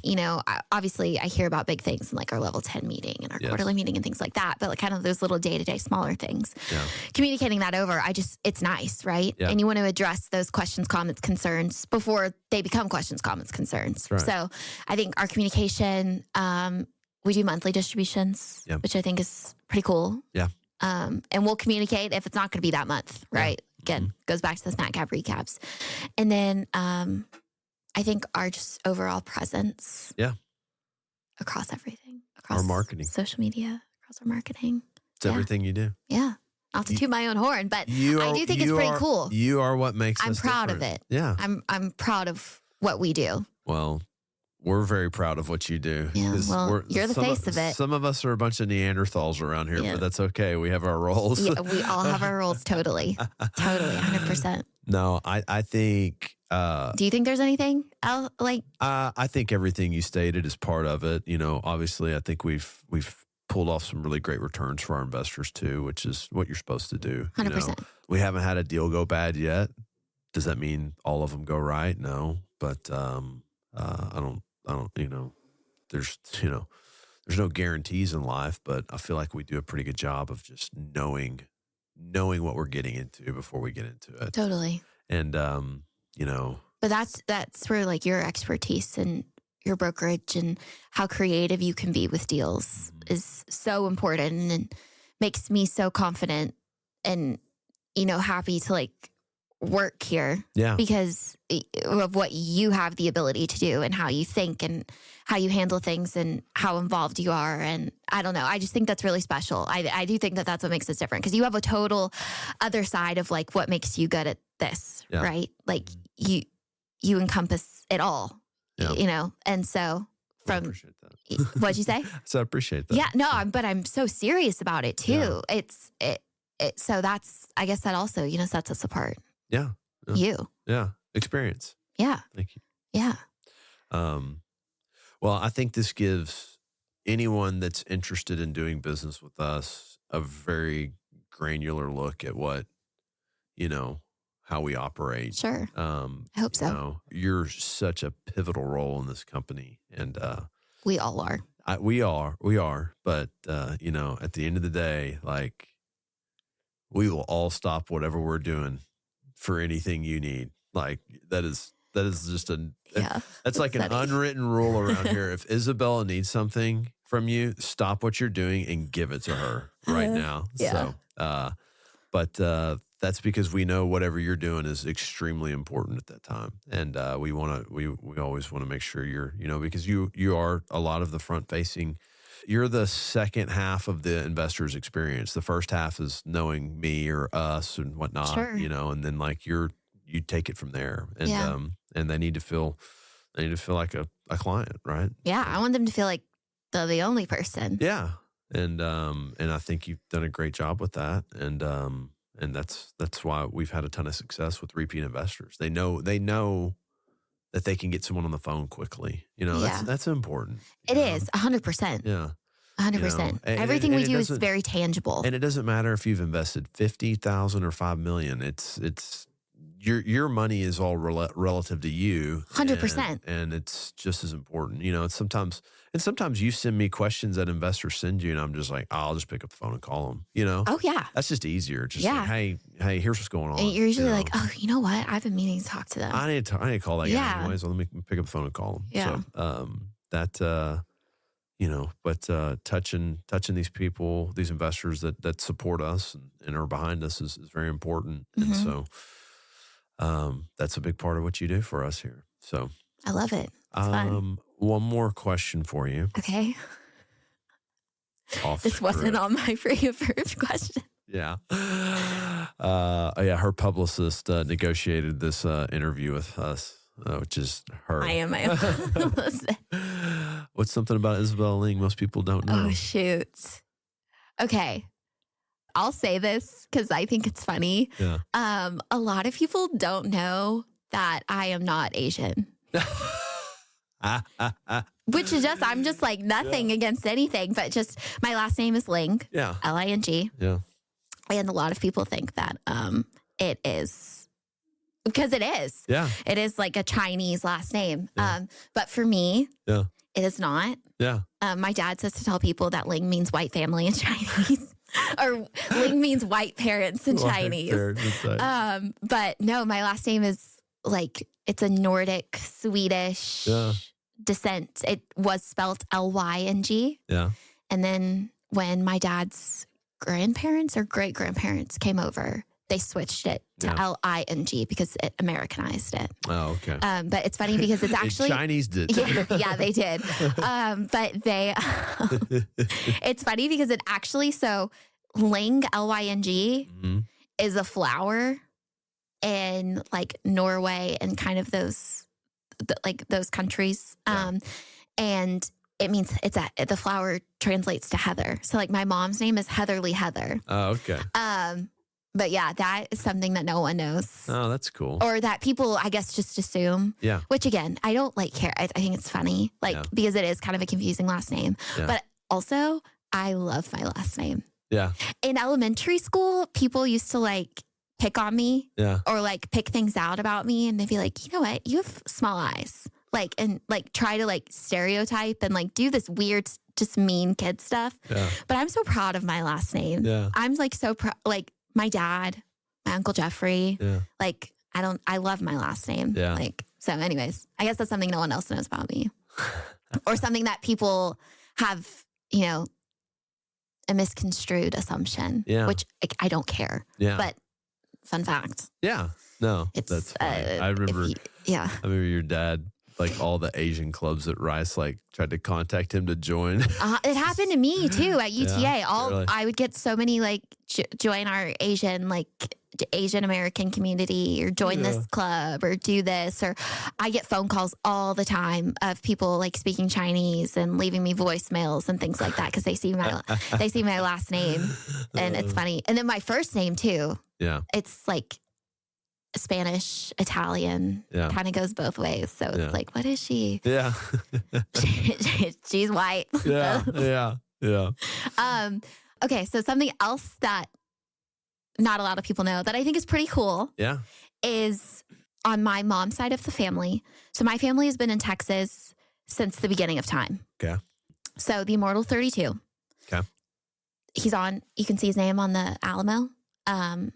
obviously I hear about big things in like our level 10 meeting and our quarterly meeting and things like that, but like kind of those little day-to-day smaller things. Yeah. Communicating that over, it's nice, right? Yeah. And you want to address those questions, comments, concerns before they become questions, comments, concerns. Right. So I think our communication, we do monthly distributions, which I think is pretty cool. Yeah. And we'll communicate if it's not going to be that month, right? Again, goes back to those Mat Cap recaps. And then I think our just overall presence. Yeah. Across everything. Across our marketing. Social media, across our marketing. It's everything you do. Yeah. Not to toot my own horn, but I do think it's pretty cool. You are what makes us I'm proud different. of it. Yeah. I'm proud of what we do. Well, we're very proud of what you do. Yeah, well, you're the face of it. Some of us are a bunch of Neanderthals around here, but that's okay. We have our roles. Yeah, we all have our roles. Totally, 100%. No, I think. Do you think there's anything else? I think everything you stated is part of it. Obviously, I think we've pulled off some really great returns for our investors too, which is what you're supposed to do. 100%. We haven't had a deal go bad yet. Does that mean all of them go right? No, but I don't. There's no guarantees in life, but I feel like we do a pretty good job of just knowing what we're getting into before we get into it. Totally. And, but that's where like your expertise and your brokerage and how creative you can be with deals is so important and makes me so confident and, happy to like work here. Yeah. Because of what you have the ability to do and how you think and how you handle things and how involved you are. And I don't know, I just think that's really special. I do think that that's what makes us different because you have a total other side of like what makes you good at this, right? Like you encompass it all, and so from, I appreciate that. What'd you say? So I appreciate that. Yeah, no, but I'm so serious about it too. Yeah. So that's, I guess that also, sets us apart. Yeah. You. Yeah. Experience. Yeah. Thank you. Yeah. Well, I think this gives anyone that's interested in doing business with us a very granular look at what, how we operate. Sure. I hope so. You're such a pivotal role in this company. And we all are. We are. But, at the end of the day, like, we will all stop whatever we're doing for anything you need. Like that is just that's like an unwritten rule around here. If Isabella needs something from you, stop what you're doing and give it to her right now. Yeah. So, but that's because we know whatever you're doing is extremely important at that time. And we always want to make sure you're, because you are a lot of the front facing. You're the second half of the investor's experience. The first half is knowing me or us and whatnot, sure. And then like you take it from there. And and they need to feel like a client, right? Yeah, I want them to feel like they're the only person. Yeah. And I think you've done a great job with that. And that's why we've had a ton of success with repeat investors. They know that they can get someone on the phone quickly. That's important. It is 100%. Yeah. 100%. Everything we do is very tangible. And it doesn't matter if you've invested $50,000 or $5 million. your money is all relative to you. 100%. And it's just as important. It's sometimes you send me questions that investors send you, and I'm just like, I'll just pick up the phone and call them. Oh, yeah. That's just easier. Just like, hey, here's what's going on. And you're usually like, oh, you know what? I've been meaning to talk to them. I need to call that guy anyway, so let me pick up the phone and call him. Yeah. So, but touching these people, these investors that support us and are behind us is very important. Mm-hmm. And so that's a big part of what you do for us here. So I love it. It's fun. One more question for you. Okay. This wasn't on my pre-approved question. Yeah. Her publicist negotiated this interview with us, which is her. I am my publicist. What's something about Isabella Ling most people don't know? Oh, shoot. Okay. I'll say this because I think it's funny. Yeah. A lot of people don't know that I am not Asian. Which is I'm just like nothing against anything, but just my last name is Ling. Yeah. Ling. Yeah. And a lot of people think that it is, because it is. Yeah. It is like a Chinese last name. Yeah. But for me, yeah, it is not. Yeah. My dad says to tell people that Ling means white family in Chinese. Or Ling means white parents in Chinese. But no, my last name is like, it's a Nordic, Swedish descent. It was spelled Lyng. Yeah. And then when my dad's grandparents or great-grandparents came over, they switched it to Ling because it Americanized it. Oh, okay. But it's funny because it's actually... Chinese did. Yeah, they did. But they... it's funny because it actually... So Ling, Lyng, is a flower in like Norway and kind of those countries. And it means the flower translates to heather. So like my mom's name is Heatherly Heather. Oh, okay. But yeah, that is something that no one knows. Oh, that's cool. Or that people, I guess, just assume. Yeah. Which again, I don't like care. I think it's funny, because it is kind of a confusing last name. Yeah. But also, I love my last name. Yeah. In elementary school, people used to like pick on me. Yeah. Or like pick things out about me, and they'd be like, you know what, you have small eyes. Like, and like try to like stereotype and like do this weird, just mean kid stuff. Yeah. But I'm so proud of my last name. Yeah. I'm like so proud. Like my dad, my Uncle Jeffrey. Yeah. Like I love my last name. Yeah. Like, so anyways, I guess that's something no one else knows about me. Or something that people have, a misconstrued assumption. Yeah. Which I don't care. Yeah. But fun fact. Yeah. No, that's fine. I remember your dad, like all the Asian clubs at Rice, like tried to contact him to join. It happened to me too at UTA. Really? I would get so many like join our Asian American community, or join this club, or do this, or I get phone calls all the time of people like speaking Chinese and leaving me voicemails and things like that because they see my last name, and it's funny. And then my first name too. Yeah, it's like Spanish, Italian, kind of goes both ways. So it's like, what is she? Yeah. She's white. Yeah. Okay. So something else that not a lot of people know that I think is pretty cool. Yeah. Is on my mom's side of the family. So my family has been in Texas since the beginning of time. Okay. So the Immortal 32. Okay. You can see his name on the Alamo.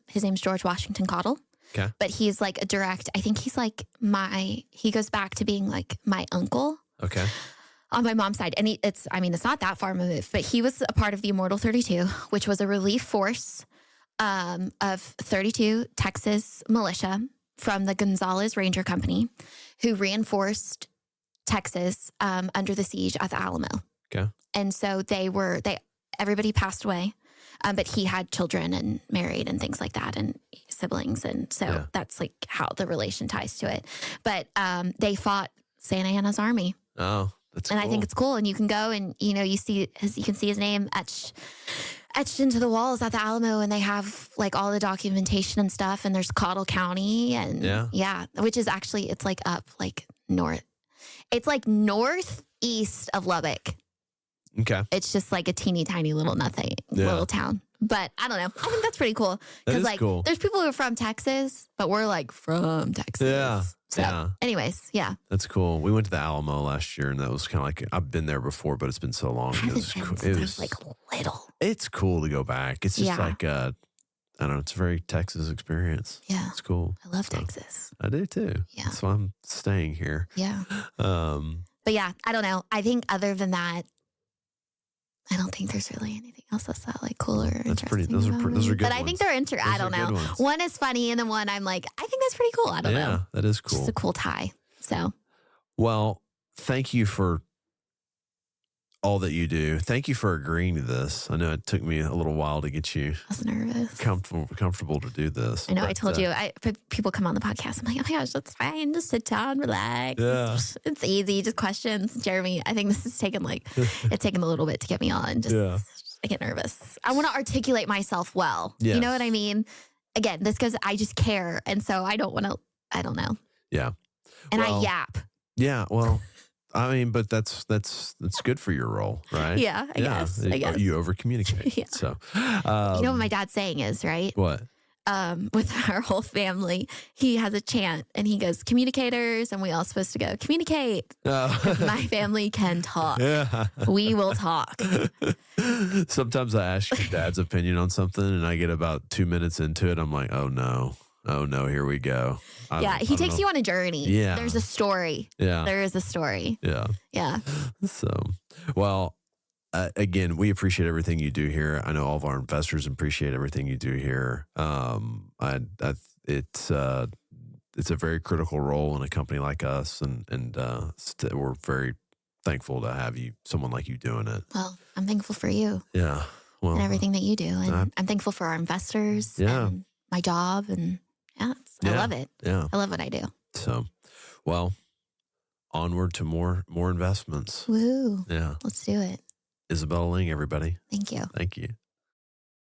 His name's George Washington Cottle. Okay. But he's like I think he's like he goes back to being like my uncle. Okay. On my mom's side. And it's not that far removed, but he was a part of the Immortal 32, which was a relief force of 32 Texas militia from the Gonzales Ranger Company who reinforced Texas under the siege at the Alamo. Okay. And so everybody passed away. But he had children and married and things like that, and siblings. And so that's like how the relation ties to it. But they fought Santa Anna's army. Oh, that's cool. And I think it's cool. And you can go and, you can see his name etched into the walls at the Alamo, and they have like all the documentation and stuff. And there's Cottle County and which is actually, it's like up like north. It's like northeast of Lubbock. Okay. It's just like a teeny tiny little little town. But I don't know. I think that's pretty cool. Because like cool. there's people who are from Texas, but we're like from Texas. Yeah. So anyways, yeah. That's cool. We went to the Alamo last year, and that was kind of like, I've been there before, but it's been so long. I was like little. It's cool to go back. It's just like, I don't know, it's a very Texas experience. Yeah. It's cool. I love Texas. I do too. Yeah. That's why I'm staying here. Yeah. But yeah, I don't know. I think other than that, I don't think there's really anything else that's that like cool or interesting. Those are good ones. But I think they're I don't know. One is funny, and then one I'm like, I think that's pretty cool. I don't know. Yeah, that is cool. Just a cool tie. So, well, thank you for all that you do. Thank you for agreeing to this. I know it took me a little while to get you I was nervous. comfortable to do this. I know. I told you. People come on the podcast. I'm like, oh my gosh, that's fine. Just sit down, relax. Yeah. It's easy. Just questions. Jeremy, I think this has taken it's taken a little bit to get me on. I get nervous. I want to articulate myself well. Yes. You know what I mean? Again, this goes, I just care. And so I don't want to, I don't know. Yeah. And I yap. Yeah. Well, I mean, but that's good for your role, right? Yeah, I guess. You over communicate. Yeah. So, you know what my dad's saying is, right? What? With our whole family, he has a chant and he goes, communicators, and we all supposed to go, communicate. My family can talk. Yeah. We will talk. Sometimes I ask your dad's opinion on something and I get about 2 minutes into it. I'm like, oh no, here we go. He takes you on a journey. Yeah. There's a story. Yeah. There is a story. Yeah. Yeah. So, well, again, we appreciate everything you do here. I know all of our investors appreciate everything you do here. It's a very critical role in a company like us, and we're very thankful to have someone like you doing it. Well, I'm thankful for you. Yeah. Well, and everything that you do, and I'm thankful for our investors. Yeah. And my job, and I love it. Yeah. I love what I do. So, well, onward to more investments. Woo. Yeah. Let's do it. Isabella Ling, everybody. Thank you. Thank you.